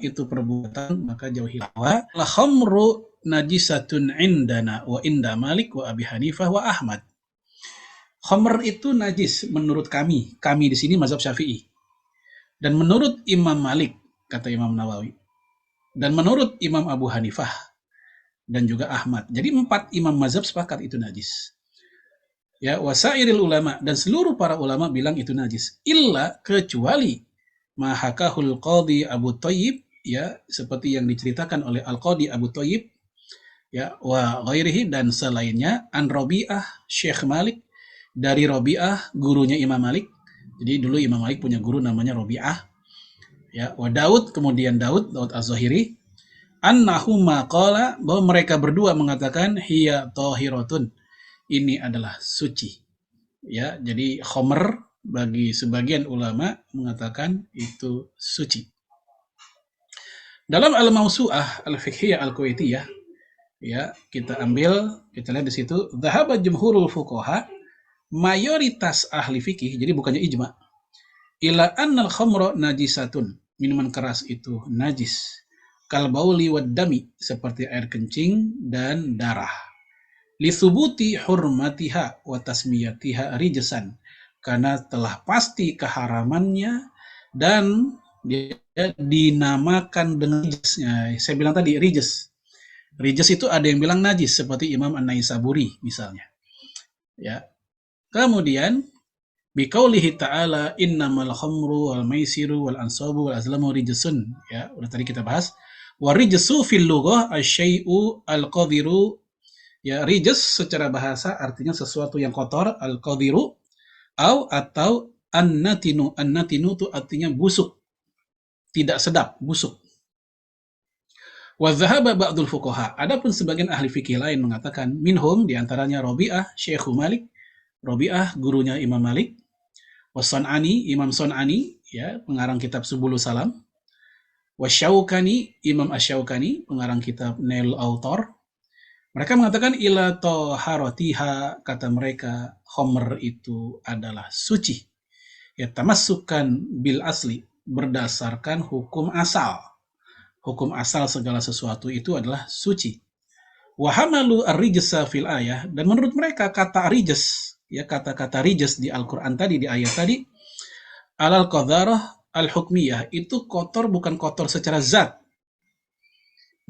Itu perbuatan, maka jauhi lawa. La khamru najisatun indana wa inda Malik wa Abi Hanifah wa Ahmad. Khamr itu najis menurut kami di sini mazhab Syafi'i. Dan menurut Imam Malik, kata Imam Nawawi. Dan menurut Imam Abu Hanifah dan juga Ahmad. Jadi 4 imam mazhab sepakat itu najis. Ya, wasairil ulama, dan seluruh para ulama bilang itu najis. Illa, kecuali mahakahul qadhi Abu Thayyib, ya, seperti yang diceritakan oleh Al-Qadhi Abu Thayyib, ya, wa ghairihi, dan selainnya, an Rabi'ah Syekh Malik, dari Rabi'ah gurunya Imam Malik. Jadi dulu Imam Malik punya guru namanya Rabi'ah, ya, wa Daud, kemudian Daud Az-Zahiri, annahuma qala, bahwa mereka berdua mengatakan hiya tahiratun, ini adalah suci. Ya, jadi khomer bagi sebagian ulama mengatakan itu suci. Dalam Al-Mawsu'ah Al-Fiqhiyah Al-Kuwaitiyah, ya, kita lihat di situ, dhahaba jumhurul fuqaha, mayoritas ahli fikih, jadi bukannya ijma, ila annal khamra najisatun, minuman keras itu najis, kal bauli wad dami, seperti air kencing dan darah, li thubuti hurmatiha wa tasmiyatiha rijsan, karena telah pasti keharamannya dan dia dinamakan dengan rijsnya. Saya bilang tadi rijs itu ada yang bilang najis, seperti Imam An-Naisaburi misalnya. Ya. Kemudian biqaulihi ta'ala innamal khamru wal maisiru wal ansabu wal azlamu rijsun, ya, udah tadi kita bahas. Wa rijsu fil lughah asy-syai'u al-qadhiru, ya, rijs secara bahasa artinya sesuatu yang kotor, al-qadhiru, atau an-natinu. An-natinu itu artinya busuk, tidak sedap, busuk. Wa dhahaba ba'dul fuqaha, adapun sebagian ahli fikih lain mengatakan, minhum, diantaranya Rabi'ah Syekh Malik, Rabi'ah gurunya Imam Malik, was-Sun'ani, Imam Sun'ani, ya, pengarang kitab Subulus Salam, was-Syaukani, Imam Asy-Syaukani, pengarang kitab Nailul Awtar. Mereka mengatakan ila taharatiha, kata mereka khamr itu adalah suci, ya, tamassukan bil asli, berdasarkan hukum asal. Hukum asal segala sesuatu itu adalah suci. Wa hamalu ar-rijsa fil ayah, dan menurut mereka kata rijs, ya, kata-kata rijs di Al-Qur'an tadi, di ayat tadi, alal qadharah al-hukmiyah, itu kotor bukan kotor secara zat.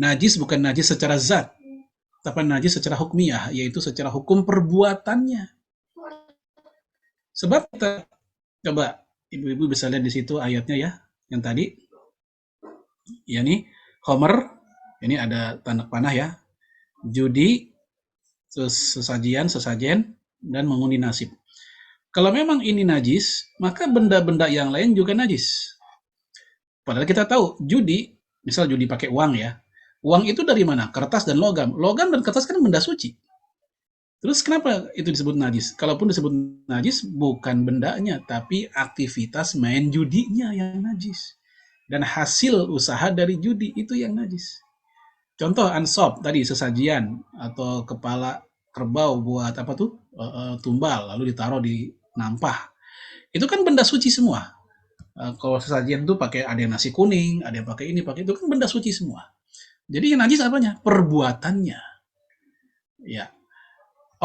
Najis bukan najis secara zat, tapi najis secara hukmiyah, yaitu secara hukum perbuatannya. Sebab kita coba ibu-ibu bisa lihat di situ ayatnya, ya, yang tadi. Ya, nih khamr, ini ada tanda panah, ya, judi, sesajen, dan mengundi nasib. Kalau memang ini najis, maka benda-benda yang lain juga najis. Padahal kita tahu judi, misal judi pakai uang, ya, uang itu dari mana? Kertas dan logam. Logam dan kertas kan benda suci. Terus kenapa itu disebut najis? Kalaupun disebut najis, bukan bendanya, tapi aktivitas main judinya yang najis. Dan hasil usaha dari judi itu yang najis. Contoh ansop tadi, sesajian atau kepala kerbau buat apa tuh, tumbal, lalu ditaruh di nampah. Itu kan benda suci semua. Kalau sesajian tuh pakai, ada yang nasi kuning, ada yang pakai ini, pakai itu, kan benda suci semua. Jadi yang najis apanya? Perbuatannya. Ya.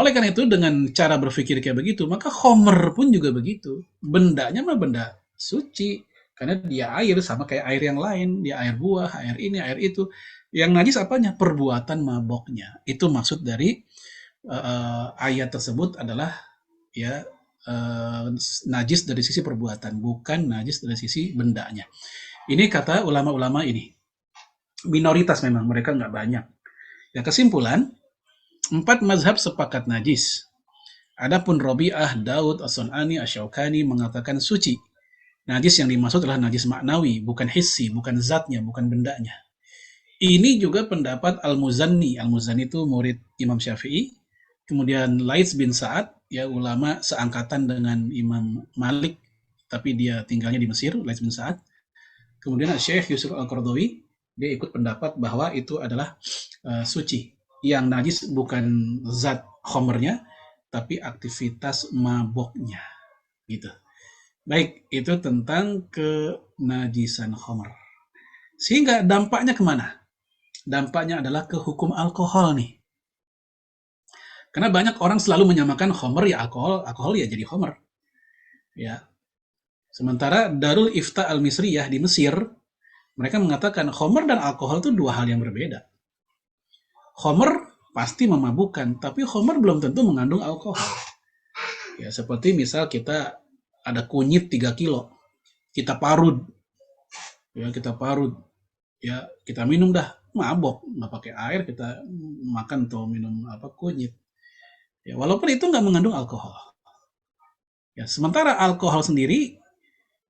Oleh karena itu, dengan cara berpikir kayak begitu, maka khamr pun juga begitu. Bendanya mah benda suci. Karena dia air, sama kayak air yang lain, dia air buah, air ini, air itu. Yang najis apanya? Perbuatan maboknya. Itu maksud dari ayat tersebut adalah, ya, najis dari sisi perbuatan, bukan najis dari sisi bendanya. Ini kata ulama-ulama ini. Minoritas memang, mereka nggak banyak. Ya, kesimpulan, 4 mazhab sepakat najis. Adapun Rabi'ah, Daud, As-Sun'ani, Asy-Syaukani mengatakan suci. Najis yang dimaksud adalah najis maknawi, bukan hissi, bukan zatnya, bukan bendanya. Ini juga pendapat Al-Muzanni. Al-Muzanni itu murid Imam Syafi'i. Kemudian Laits bin Sa'ad, ya, ulama seangkatan dengan Imam Malik, tapi dia tinggalnya di Mesir, Laits bin Sa'ad. Kemudian Syekh Yusuf Al-Qaradawi, dia ikut pendapat bahwa itu adalah suci. Yang najis bukan zat khamrnya, tapi aktivitas maboknya. Gitu. Baik, itu tentang kenajisan khamr. Sehingga dampaknya kemana? Dampaknya adalah ke hukum alkohol nih. Karena banyak orang selalu menyamakan khamr ya alkohol, alkohol ya jadi khamr. Ya. Sementara Darul Ifta Al-Misriyah di Mesir, mereka mengatakan khamr dan alkohol itu dua hal yang berbeda. Khamr pasti memabukkan, tapi khamr belum tentu mengandung alkohol. Ya, seperti misal kita ada kunyit 3 kilo, kita parut, ya, kita minum dah, mabok, nggak pakai air, kita makan atau minum kunyit, ya, walaupun itu nggak mengandung alkohol. Ya, sementara alkohol sendiri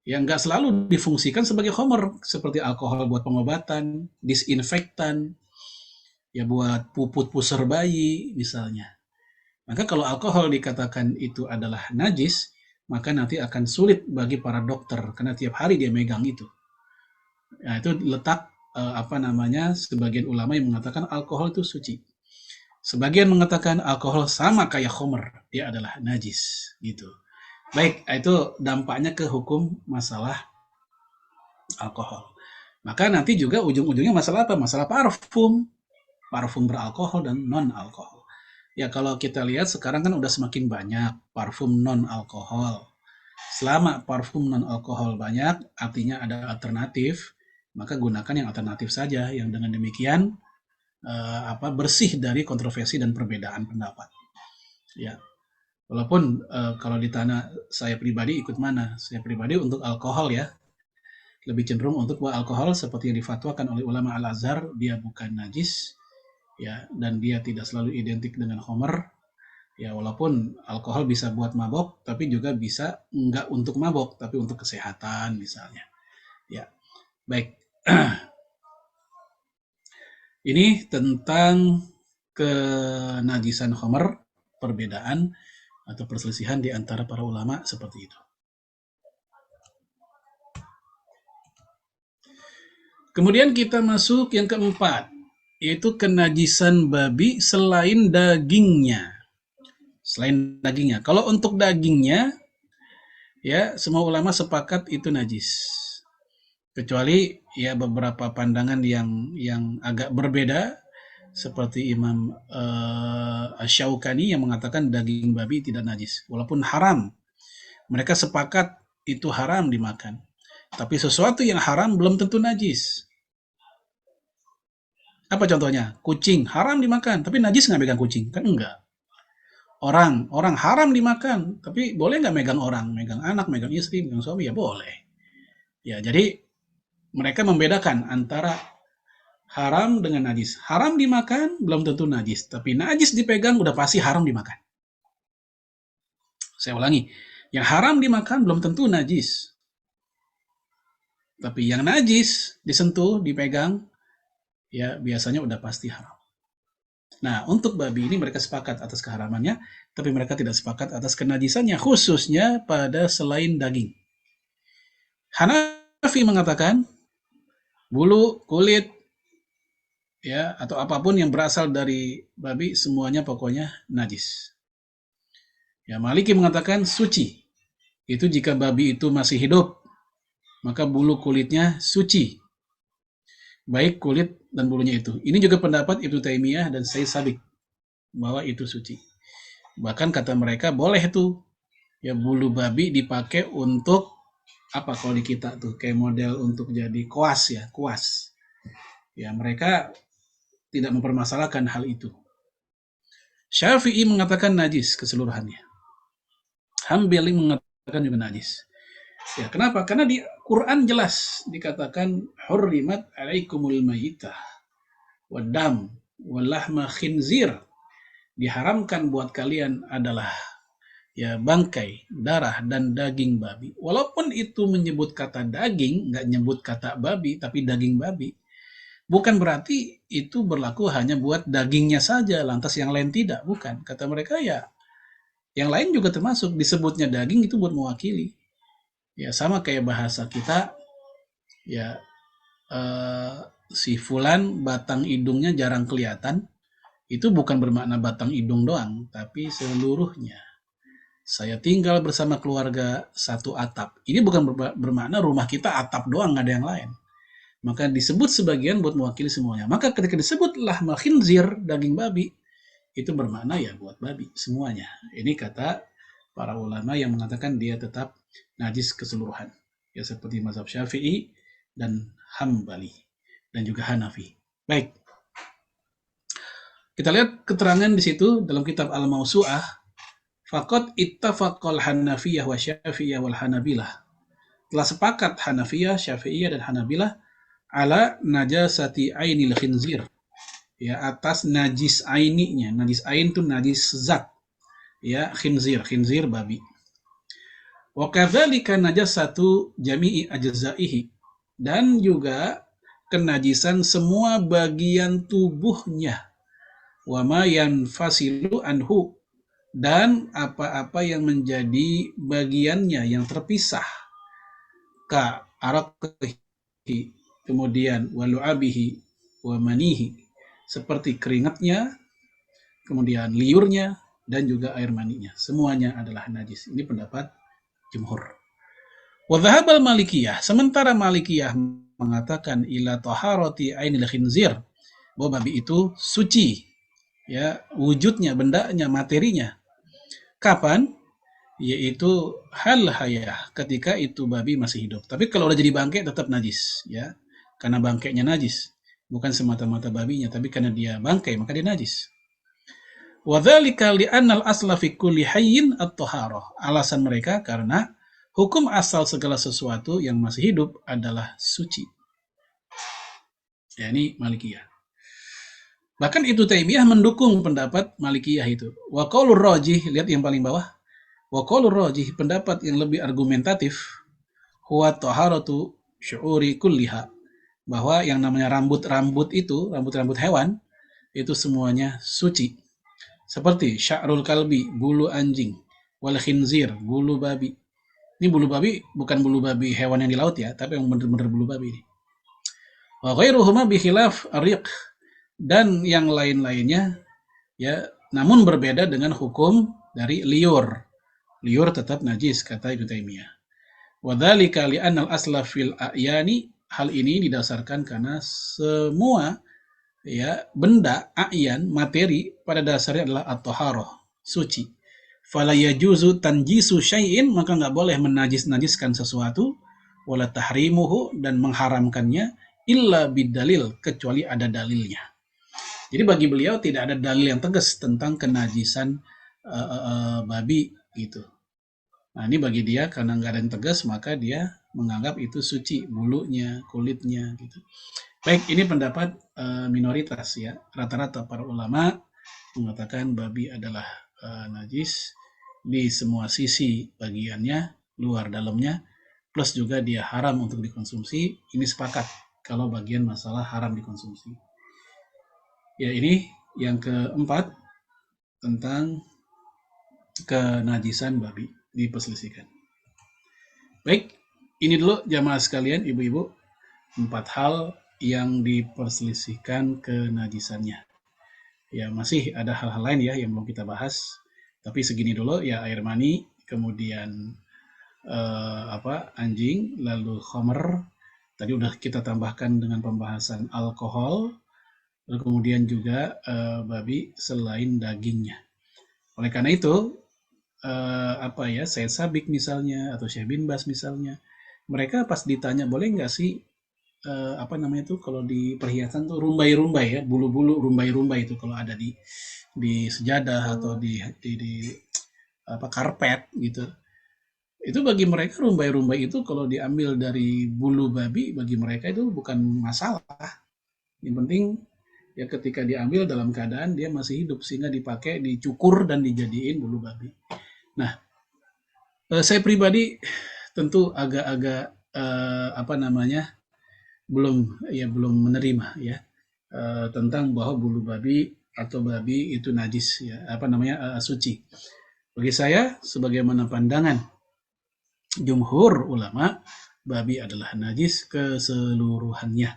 yang nggak selalu difungsikan sebagai khamr, seperti alkohol buat pengobatan, disinfektan, ya buat puput pusar bayi misalnya. Maka kalau alkohol dikatakan itu adalah najis, maka nanti akan sulit bagi para dokter karena tiap hari dia megang itu. Nah, itu letak sebagian ulama yang mengatakan alkohol itu suci. Sebagian mengatakan alkohol sama kayak khamr, dia adalah najis gitu. Baik, itu dampaknya ke hukum masalah alkohol. Maka nanti juga ujung-ujungnya masalah apa? Masalah parfum beralkohol dan non-alkohol. Ya kalau kita lihat sekarang kan udah semakin banyak parfum non-alkohol. Selama parfum non-alkohol banyak, artinya ada alternatif, maka gunakan yang alternatif saja, yang dengan demikian bersih dari kontroversi dan perbedaan pendapat. Ya, walaupun kalau ditanya saya pribadi ikut mana? Saya pribadi untuk alkohol ya, lebih cenderung untuk bahwa alkohol seperti yang difatwakan oleh ulama Al-Azhar, dia bukan najis, ya, dan dia tidak selalu identik dengan khamr. Ya, walaupun alkohol bisa buat mabok, tapi juga bisa enggak untuk mabok, tapi untuk kesehatan misalnya. Ya, baik. Ini tentang kenajisan khamr, perbedaan atau perselisihan di antara para ulama seperti itu. Kemudian kita masuk yang keempat, yaitu kenajisan babi selain dagingnya. Selain dagingnya. Kalau untuk dagingnya, ya semua ulama sepakat itu najis. Kecuali ya beberapa pandangan yang agak berbeda, seperti Imam Asy-Syaukani yang mengatakan daging babi tidak najis, walaupun haram. Mereka sepakat itu haram dimakan. Tapi sesuatu yang haram belum tentu najis. Apa contohnya? Kucing haram dimakan, tapi najis nggak megang kucing? Kan enggak. Orang haram dimakan, tapi boleh nggak megang orang? Megang anak, megang istri, megang suami, ya boleh. Ya, jadi mereka membedakan antara haram dengan najis. Haram dimakan belum tentu najis, tapi najis dipegang udah pasti haram dimakan. Saya ulangi, yang haram dimakan belum tentu najis. Tapi yang najis disentuh, dipegang, ya biasanya udah pasti haram. Nah, untuk babi ini mereka sepakat atas keharamannya, tapi mereka tidak sepakat atas kenajisannya, khususnya pada selain daging. Hanafi mengatakan, bulu, kulit, ya atau apapun yang berasal dari babi, semuanya pokoknya najis. Ya, Maliki mengatakan suci. Itu jika babi itu masih hidup, maka bulu kulitnya suci. Baik kulit dan bulunya itu. Ini juga pendapat Ibnu Taimiyah dan Syekh Sabiq bahwa itu suci. Bahkan kata mereka boleh tuh ya bulu babi dipakai untuk apa kalau di kita tuh kayak model untuk jadi kuas ya, kuas. Ya mereka tidak mempermasalahkan hal itu. Syafi'i mengatakan najis keseluruhannya. Hambali mengatakan juga najis. Ya, kenapa? Karena di Quran jelas dikatakan hurrimat alaikumul mayyitah wadam walahma khinzir. Diharamkan buat kalian adalah ya bangkai, darah dan daging babi. Walaupun itu menyebut kata daging, nggak nyebut kata babi, tapi daging babi. Bukan berarti itu berlaku hanya buat dagingnya saja, lantas yang lain tidak. Bukan. Kata mereka ya, yang lain juga termasuk. Disebutnya daging itu buat mewakili. Ya sama kayak bahasa kita, ya si fulan batang hidungnya jarang kelihatan. Itu bukan bermakna batang hidung doang, tapi seluruhnya. Saya tinggal bersama keluarga satu atap. Ini bukan bermakna rumah kita atap doang, nggak ada yang lain. Maka disebut sebagian buat mewakili semuanya. Maka ketika disebut lahma khinzir, daging babi, itu bermakna ya buat babi semuanya. Ini kata para ulama yang mengatakan dia tetap najis keseluruhan. Ya seperti mazhab Syafi'i dan Hambali dan juga Hanafi. Baik. Kita lihat keterangan di situ dalam kitab Al-Mawsu'ah. Faqad ittafaqal Hanafiyah wa Syafi'iyah wal Hanabilah. Telah sepakat Hanafiyah, Syafi'iyah dan Hanabilah ala najasati ainil khinzir. Ya, atas najis aininya. Najis ain itu najis zat. Ya, khinzir babi. Wa kadzalika najasatu jami'i ajzaihi, dan juga kenajisan semua bagian tubuhnya. Wa ma yanfasilu anhu, dan apa-apa yang menjadi bagiannya yang terpisah, ka araqihi, kemudian walu'abihi wa manihi, seperti keringatnya, kemudian liurnya, dan juga air maninya, semuanya adalah najis. Ini pendapat jumhur. Wa dhahabal malikiyah, sementara malikiyah mengatakan ila taharati ainil khinzir, bahwa babi itu suci, ya, wujudnya, bendanya, materinya. Kapan? Yaitu hal hayah, ketika itu babi masih hidup. Tapi kalau udah jadi bangkai tetap najis, ya, karena bangkainya najis, bukan semata-mata babinya, tapi karena dia bangkai maka dia najis. Wa dzalika li'anna al-asla fi kulli hayyin at-taharah. Alasan mereka karena hukum asal segala sesuatu yang masih hidup adalah suci. Ya, ini Malikiyah. Bahkan Ibnu Taimiyah mendukung pendapat Malikiyah itu. Wa qaulur rajih, lihat yang paling bawah. Wa qaulur rajih, pendapat yang lebih argumentatif, huwa taharatu syu'uri kulliha, bahwa yang namanya rambut-rambut itu, rambut-rambut hewan, itu semuanya suci. Seperti sya'rul kalbi, bulu anjing, wal khinzir, bulu babi. Ini bulu babi bukan bulu babi hewan yang di laut ya, tapi yang benar-benar bulu babi ini. Wa ghairuhuma bi khilaf ariq, dan yang lain-lainnya, ya, namun berbeda dengan hukum dari liur. Liur tetap najis, kata Ibnu Taimiyah. Wa dzalika li'anna al-asla fil a'yani, hal ini didasarkan karena semua, ya, benda a'yan, materi, pada dasarnya adalah at-taharah, suci. Fala yajuzu tanjisu syai'in, maka nggak boleh menajis-najiskan sesuatu, wala tahrimuhu, dan mengharamkannya, illa bidalil, kecuali ada dalilnya. Jadi bagi beliau tidak ada dalil yang tegas tentang kenajisan babi gitu. Nah, ini bagi dia karena nggak ada yang tegas, maka dia menganggap itu suci, bulunya, kulitnya gitu. Baik, ini pendapat minoritas ya. Rata-rata para ulama mengatakan babi adalah najis di semua sisi bagiannya, luar dalamnya, plus juga dia haram untuk dikonsumsi. Ini sepakat kalau bagian masalah haram dikonsumsi. Ya, ini yang keempat tentang kenajisan babi diperselisihkan. Baik, ini dulu jamaah sekalian, ibu-ibu, 4 hal yang diperselisihkan kenajisannya. Ya, masih ada hal-hal lain ya yang belum kita bahas, tapi segini dulu ya. Air mani, kemudian anjing, lalu khamr, tadi udah kita tambahkan dengan pembahasan alkohol, lalu kemudian juga babi selain dagingnya. Oleh karena itu, Syed Sabik misalnya, atau Syekh bin Bas misalnya, mereka pas ditanya boleh nggak sih kalau di perhiasan tuh rumbai-rumbai ya, bulu-bulu rumbai-rumbai itu kalau ada di sejadah atau di karpet gitu. Itu bagi mereka rumbai-rumbai itu kalau diambil dari bulu babi, bagi mereka itu bukan masalah. Yang penting ya ketika diambil dalam keadaan dia masih hidup, sehingga dipakai, dicukur dan dijadiin bulu babi. Nah, saya pribadi tentu agak-agak belum menerima ya tentang bahwa bulu babi atau babi itu najis ya, suci. Bagi saya, sebagaimana pandangan jumhur ulama, babi adalah najis keseluruhannya,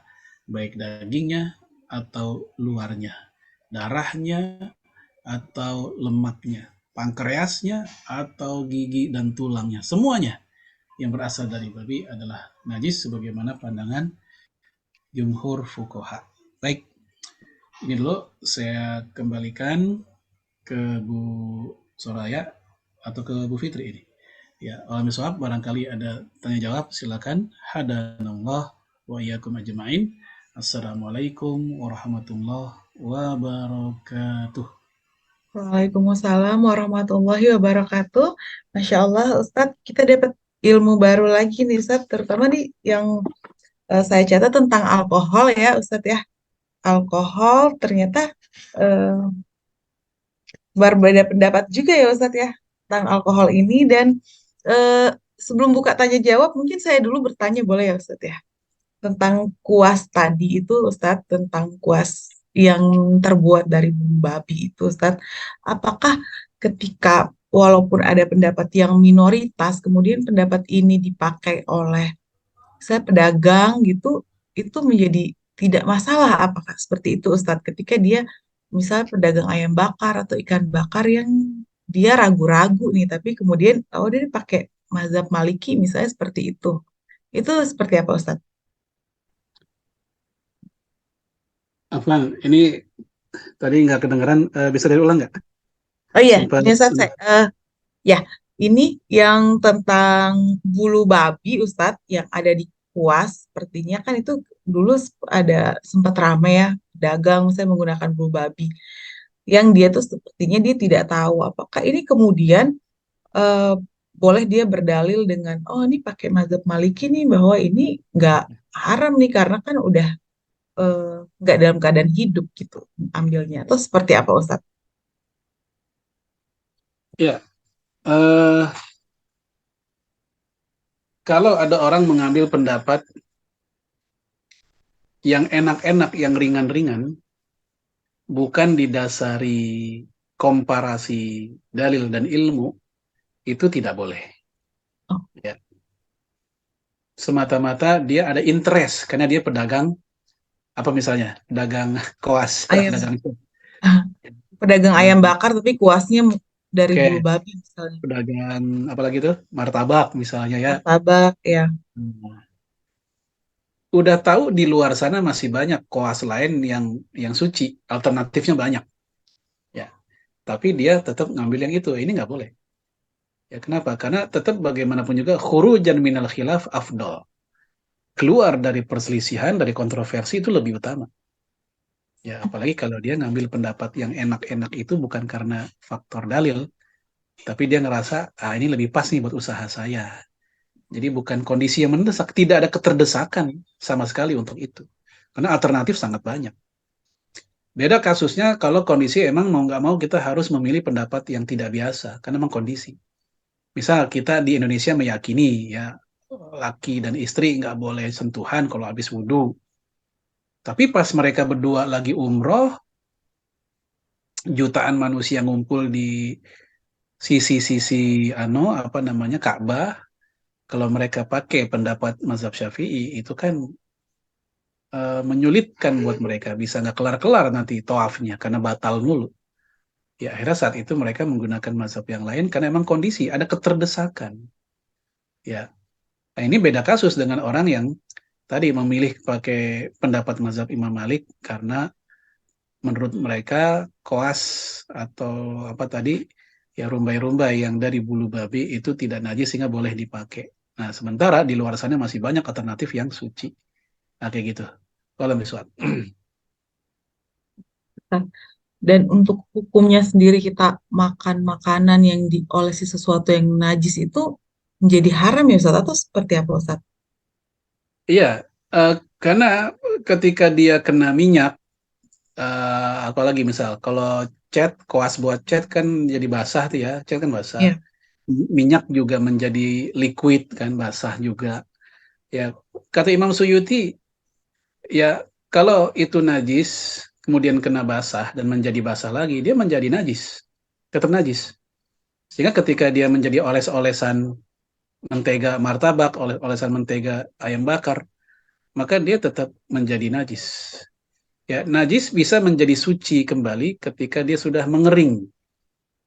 baik dagingnya atau luarnya, darahnya atau lemaknya, pankreasnya atau gigi dan tulangnya, semuanya yang berasal dari babi adalah najis sebagaimana pandangan jumhur fuqaha. Baik, ini dulu saya kembalikan ke Bu Soraya atau ke Bu Fitri ini. Ya, alam shawab, barangkali ada tanya jawab, silakan. Hadanallah wa iyyakum ajmain. Assalamualaikum warahmatullahi wabarakatuh. Waalaikumsalam warahmatullahi wabarakatuh. Masya Allah, Ustadz, kita dapat ilmu baru lagi nih, Ustadz, terutama di yang saya catat tentang alkohol ya, Ustadz ya. Alkohol ternyata berbeda pendapat juga ya, Ustadz ya, tentang alkohol ini. Dan sebelum buka tanya jawab, mungkin saya dulu bertanya boleh ya Ustadz ya? Tentang kuas tadi itu Ustadz, tentang kuas yang terbuat dari bumbu babi itu Ustadz, apakah ketika walaupun ada pendapat yang minoritas, kemudian pendapat ini dipakai oleh saya pedagang gitu, itu menjadi tidak masalah apakah seperti itu Ustadz, ketika dia misalnya pedagang ayam bakar atau ikan bakar yang dia ragu-ragu nih, tapi kemudian oh dia pakai mazhab Maliki misalnya seperti itu seperti apa Ustadz? Afwan, ini tadi nggak kedengeran, bisa diulang nggak? Oh iya, Sempat. ini Ustadz, ya, ini yang tentang bulu babi Ustadz yang ada di kuas, sepertinya kan itu dulu ada sempat ramai ya, dagang saya menggunakan bulu babi, yang dia tuh sepertinya dia tidak tahu apakah ini kemudian eh, boleh dia berdalil dengan, oh ini pakai mazhab Maliki nih bahwa ini nggak haram nih karena kan udah eh, nggak dalam keadaan hidup gitu ambilnya, atau seperti apa Ustadz? Ya, eh, kalau ada orang mengambil pendapat yang enak-enak, yang ringan-ringan, bukan didasari komparasi dalil dan ilmu, itu tidak boleh. Oh, Ya. Semata-mata dia ada interest, karena dia pedagang, apa misalnya, pedagang koas, ayam pedagang pedagang ayam pedagang- bakar tapi kuasnya dari bulu oke, babi misalnya, pedagang apalagi tuh, martabak misalnya ya. martabak ya. Hmm. Udah tahu di luar sana masih banyak koas lain yang suci, alternatifnya banyak. Ya, tapi dia tetap ngambil yang itu. Ini nggak boleh. Ya, kenapa? Karena tetap bagaimanapun juga khurujan minal khilaf afdol. Keluar dari perselisihan, dari kontroversi itu lebih utama. Ya, apalagi kalau dia ngambil pendapat yang enak-enak itu bukan karena faktor dalil, tapi dia ngerasa, ah ini lebih pas nih buat usaha saya. Jadi bukan kondisi yang mendesak, tidak ada keterdesakan sama sekali untuk itu. Karena alternatif sangat banyak. Beda kasusnya kalau kondisi emang mau nggak mau kita harus memilih pendapat yang tidak biasa, karena memang kondisi. Misal kita di Indonesia meyakini ya laki dan istri nggak boleh sentuhan kalau habis wudhu. Tapi pas mereka berdua lagi umroh, jutaan manusia ngumpul di sisi-sisi apa namanya Ka'bah. Kalau mereka pakai pendapat mazhab Syafi'i itu kan menyulitkan buat mereka, bisa nggak kelar-kelar nanti toafnya karena batal mulu. Ya akhirnya saat itu mereka menggunakan mazhab yang lain karena emang kondisi ada keterdesakan. Ya, nah ini beda kasus dengan orang yang tadi memilih pakai pendapat mazhab Imam Malik karena menurut mereka koas atau apa tadi ya rumbai-rumbai yang dari bulu babi itu tidak najis sehingga boleh dipakai. Nah, sementara di luar sana masih banyak alternatif yang suci. Nah, kayak gitu. Kalau misal. Dan untuk hukumnya sendiri kita makan makanan yang diolesi sesuatu yang najis itu menjadi haram ya Ustaz, atau seperti apa Ustaz? Iya, eh, karena ketika dia kena minyak, apalagi misal kalau cat, koas buat cat kan jadi basah tuh ya, cat kan basah. Ya. Minyak juga menjadi liquid kan basah juga. Ya, kata Imam Suyuti, ya kalau itu najis, kemudian kena basah dan menjadi basah lagi, dia menjadi najis, tetap najis. Sehingga ketika dia menjadi oles-olesan mentega martabak, oles-olesan mentega ayam bakar, maka dia tetap menjadi najis. Ya, najis bisa menjadi suci kembali ketika dia sudah mengering.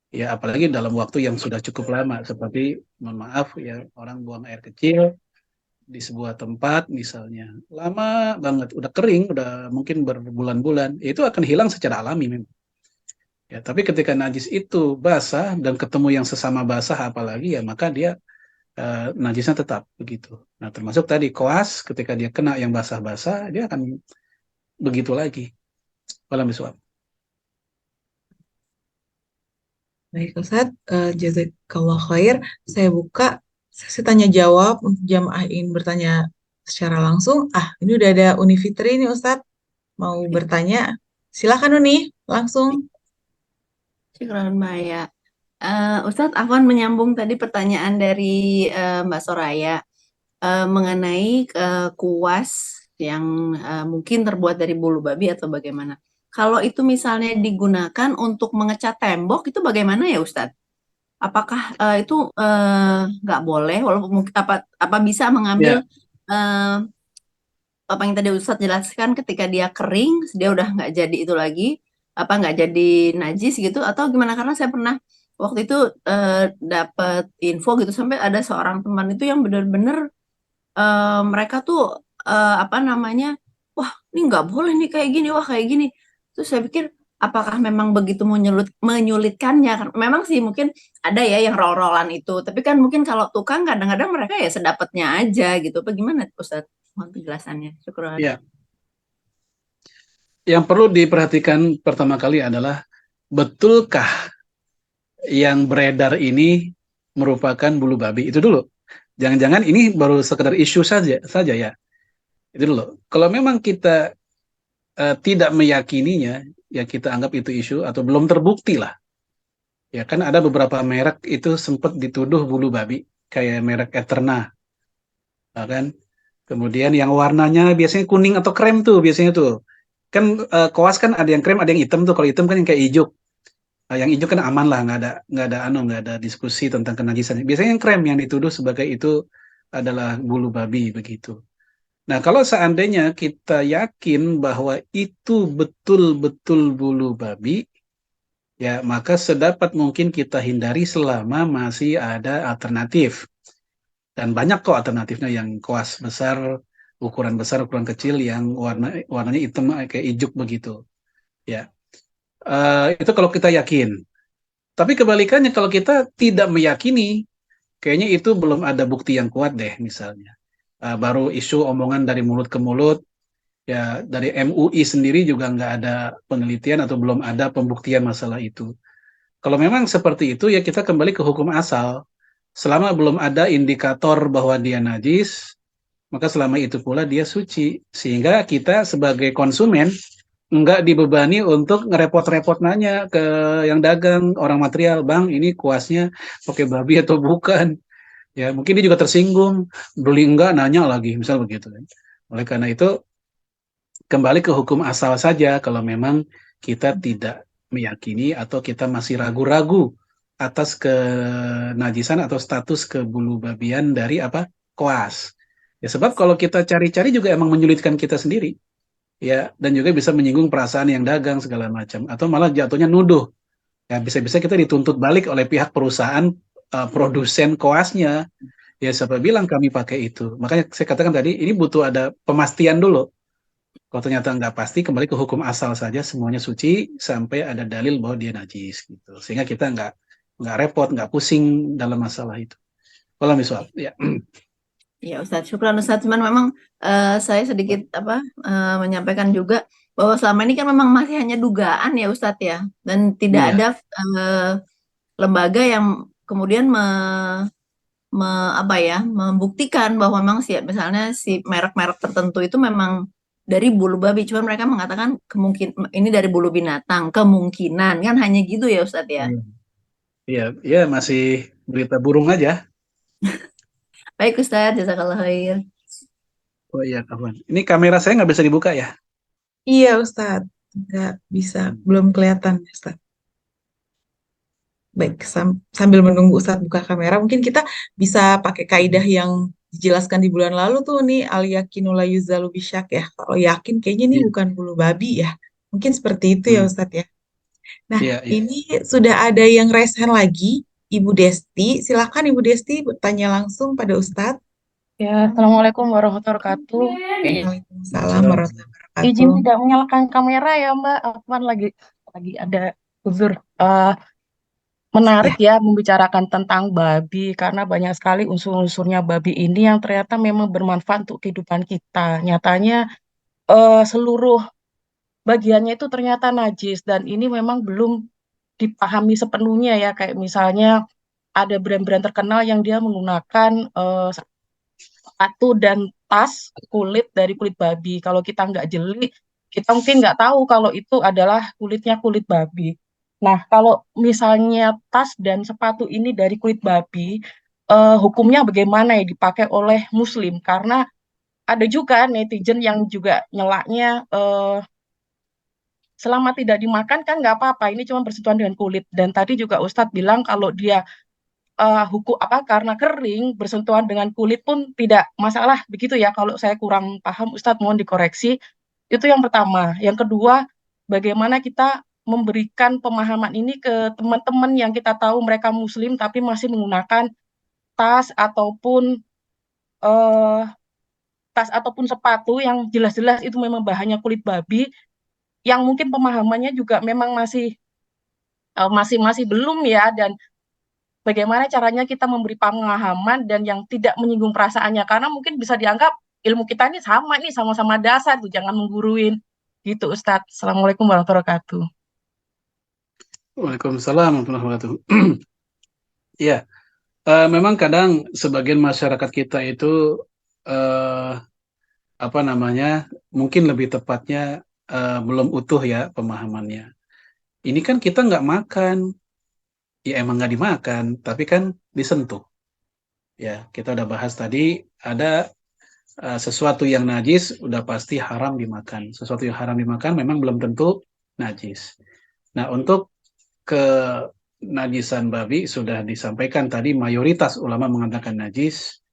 Ya, apalagi dalam waktu yang sudah cukup lama, seperti, mohon maaf, ya orang buang air kecil di sebuah tempat misalnya, lama banget, udah kering, udah mungkin berbulan-bulan, itu akan hilang secara alami memang. Ya, tapi ketika najis itu basah dan ketemu yang sesama basah apalagi ya, maka dia najisnya tetap begitu. Nah, termasuk tadi koas ketika dia kena yang basah-basah, dia akan begitu lagi. Walam bisawab. Baik Ustaz, jazakallah khair. Saya buka sesi tanya jawab untuk jamaah ingin bertanya secara langsung. Ah, ini udah ada Uni Fitri nih Ustaz, mau bertanya. Silakan Uni, langsung. Syukran Maya. Ustadz, Afwan menyambung tadi pertanyaan dari Mbak Soraya mengenai kuas yang mungkin terbuat dari bulu babi atau bagaimana. Kalau itu misalnya digunakan untuk mengecat tembok, itu bagaimana ya Ustadz? Apakah itu nggak boleh? Walaupun apa bisa mengambil Ya, eh, apa yang tadi Ustadz jelaskan ketika dia kering, dia udah nggak jadi itu lagi, apa nggak jadi najis gitu, atau gimana? Karena saya pernah waktu itu dapat info gitu sampai ada seorang teman itu yang benar-benar mereka tuh apa namanya, wah ini nggak boleh nih kayak gini, wah kayak gini. Terus saya pikir apakah memang begitu menyulitkannya? Memang sih mungkin ada ya yang roll-rollan itu, tapi kan mungkin kalau tukang kadang-kadang mereka ya sedapatnya aja gitu. Apa gimana Ustadz? Mohon penjelasannya. Syukur. ya. Yang perlu diperhatikan pertama kali adalah betulkah yang beredar ini merupakan bulu babi? Itu dulu. Jangan-jangan ini baru sekedar isu saja ya. Itu dulu. Kalau memang kita tidak meyakininya, ya kita anggap itu isu atau belum terbukti lah. Ya kan ada beberapa merek itu sempat dituduh bulu babi, kayak merek Eterna, ya kan. Kemudian yang warnanya biasanya kuning atau krem tuh biasanya tuh. Kan koas kan ada yang krem, ada yang hitam tuh. Kalau hitam kan yang kayak hijau. Nah, yang hijau kan aman lah, nggak ada diskusi tentang kenajisan. Biasanya yang krem yang dituduh sebagai itu adalah bulu babi begitu. Nah, kalau seandainya kita yakin bahwa itu betul-betul bulu babi, ya maka sedapat mungkin kita hindari selama masih ada alternatif. Dan banyak kok alternatifnya yang koas besar, ukuran kecil yang warnanya hitam kayak ijuk begitu. Ya, itu kalau kita yakin. Tapi kebalikannya kalau kita tidak meyakini, kayaknya itu belum ada bukti yang kuat deh misalnya. Baru isu omongan dari mulut ke mulut, ya dari MUI sendiri juga nggak ada penelitian atau belum ada pembuktian masalah itu. Kalau memang seperti itu ya kita kembali ke hukum asal. Selama belum ada indikator bahwa dia najis, maka selama itu pula dia suci. Sehingga kita sebagai konsumen nggak dibebani untuk ngerepot-repot nanya ke yang dagang orang material, bang ini kuasnya pakai babi atau bukan? Ya mungkin dia juga tersinggung, beli enggak nanya lagi, misal begitu. Oleh karena itu kembali ke hukum asal saja kalau memang kita tidak meyakini atau kita masih ragu-ragu atas kenajisan atau status kebulu babian dari apa koas. Ya sebab kalau kita cari-cari juga emang menyulitkan kita sendiri ya dan juga bisa menyinggung perasaan yang dagang segala macam atau malah jatuhnya nuduh. Ya bisa-bisa kita dituntut balik oleh pihak perusahaan produsen koasnya. Ya siapa bilang kami pakai itu. Makanya saya katakan tadi ini butuh ada pemastian dulu. Kalau ternyata nggak pasti, kembali ke hukum asal saja, semuanya suci sampai ada dalil bahwa dia najis gitu. Sehingga kita nggak repot, nggak pusing dalam masalah itu. Kalau misal, ya, Ya Ustadz, syukran Ustadz. Cuman memang saya sedikit apa menyampaikan juga bahwa selama ini kan memang masih hanya dugaan ya Ustadz ya, dan tidak ada iya, lembaga yang kemudian apa ya membuktikan bahwa memang si misalnya si merek-merek tertentu itu memang dari bulu babi. Cuman mereka mengatakan kemungkin ini dari bulu binatang, kemungkinan kan hanya gitu ya Ustadz ya. iya, iya, iya, masih berita burung aja. Baik Ustadz, jazakallah khair. Oh iya, kawan. Ini kamera saya nggak bisa dibuka ya? Iya, Ustadz. Nggak bisa, belum kelihatan, Ustadz. Baik, sambil menunggu Ustadz buka kamera, mungkin kita bisa pakai kaidah yang dijelaskan di bulan lalu tuh nih, al yakinu la yuzalu bisyak ya. Kalau yakin kayaknya ini Iya, bukan bulu babi ya. Mungkin seperti itu ya hmm, Ustadz ya. Nah, iya, iya. ini sudah ada yang raise hand lagi, Ibu Desti. Silakan Ibu Desti bertanya langsung pada Ustadz. Ya, Assalamualaikum warahmatullahi wabarakatuh. Waalaikumsalam Salam. warahmatullahi Izin wabarakatuh. tidak menyalakan kamera ya, Mbak. Aku kan lagi ada uzur. Menarik Ya, ya membicarakan tentang babi karena banyak sekali unsur-unsurnya babi ini yang ternyata memang bermanfaat untuk kehidupan kita. Nyatanya seluruh bagiannya itu ternyata najis dan ini memang belum dipahami sepenuhnya ya. Kayak misalnya ada brand-brand terkenal yang dia menggunakan sepatu dan tas dari kulit babi. Kalau kita nggak jeli, kita mungkin nggak tahu kalau itu adalah kulitnya kulit babi. Nah, kalau misalnya tas dan sepatu ini dari kulit babi, hukumnya bagaimana ya dipakai oleh Muslim? Karena ada juga netizen yang juga nyelaknya selama tidak dimakan kan nggak apa-apa, ini cuma bersentuhan dengan kulit. Dan tadi juga Ustadz bilang kalau dia hukum apa karena kering bersentuhan dengan kulit pun tidak masalah begitu ya. Kalau saya kurang paham, Ustadz mohon dikoreksi. Itu yang pertama. Yang kedua, bagaimana kita memberikan pemahaman ini ke teman-teman yang kita tahu mereka Muslim tapi masih menggunakan tas ataupun eh, tas ataupun sepatu yang jelas-jelas itu memang bahannya kulit babi, yang mungkin pemahamannya juga memang masih belum ya. Dan bagaimana caranya kita memberi pemahaman dan yang tidak menyinggung perasaannya, karena mungkin bisa dianggap ilmu kita ini sama nih, sama-sama dasar tuh, jangan mengguruin gitu Ustadz. Assalamualaikum warahmatullahi wabarakatuh. Waalaikumsalam warahmatullahi wabarakatuh. Ya, memang kadang sebagian masyarakat kita itu eh, apa namanya, mungkin lebih tepatnya belum utuh ya pemahamannya. Ini kan kita nggak makan, ya emang nggak dimakan, tapi kan disentuh. Ya, kita udah bahas tadi, ada sesuatu yang najis udah pasti haram dimakan. Sesuatu yang haram dimakan memang belum tentu najis. Nah, untuk kenajisan babi sudah disampaikan tadi, mayoritas ulama mengatakan najis.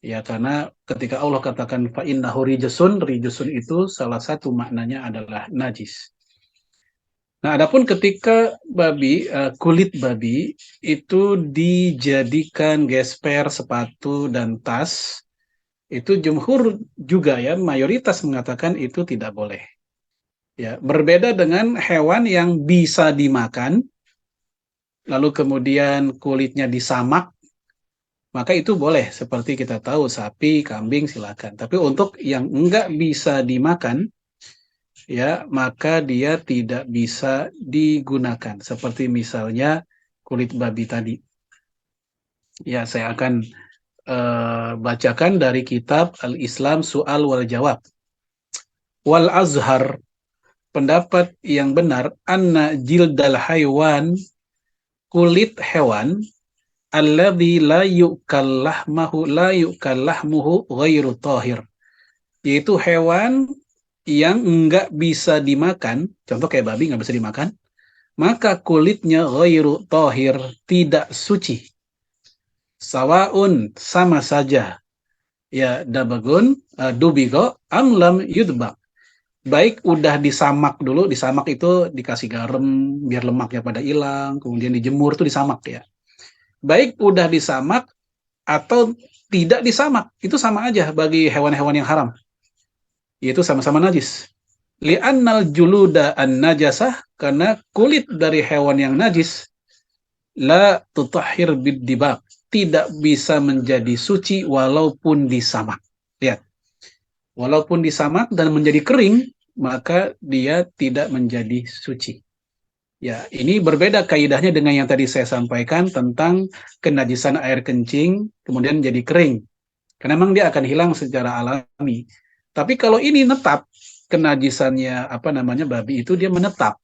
Ya, karena ketika Allah katakan fa innahu rijsun, rijsun itu salah satu maknanya adalah najis. Nah, adapun ketika kulit babi itu dijadikan gesper, sepatu dan tas, itu jumhur juga ya, mayoritas mengatakan itu tidak boleh. Ya, berbeda dengan hewan yang bisa dimakan, lalu kemudian kulitnya disamak, maka itu boleh. Seperti kita tahu sapi, kambing silakan. Tapi untuk yang enggak bisa dimakan, ya maka dia tidak bisa digunakan. Seperti misalnya kulit babi tadi. Ya, saya akan bacakan dari kitab Al-Islam Su'al wal Jawab. Wal Azhar, pendapat yang benar, anna jildal haywan, kulit hewan, alladzi la yu'kal lahmuhu ghairu tahir, yaitu hewan yang enggak bisa dimakan, contoh kayak babi enggak bisa dimakan, maka kulitnya ghairu tahir, tidak suci. Sawaun, sama saja. Ya, dabagun, dubigo, amlam yudbak. Baik udah disamak dulu, disamak itu dikasih garam biar lemaknya pada hilang, kemudian dijemur tuh disamak ya. Baik udah disamak atau tidak disamak, itu sama aja bagi hewan-hewan yang haram. Yaitu sama-sama najis. Li'annal juluda an-najasah, karena kulit dari hewan yang najis la tutahhir bid-dibaq, tidak bisa menjadi suci walaupun disamak. Lihat. Walaupun disamak dan menjadi kering, maka dia tidak menjadi suci. Ya, ini berbeda kaidahnya dengan yang tadi saya sampaikan tentang kenajisan air kencing kemudian jadi kering. Karena memang dia akan hilang secara alami. Tapi kalau ini netap, kenajisannya babi itu dia menetap.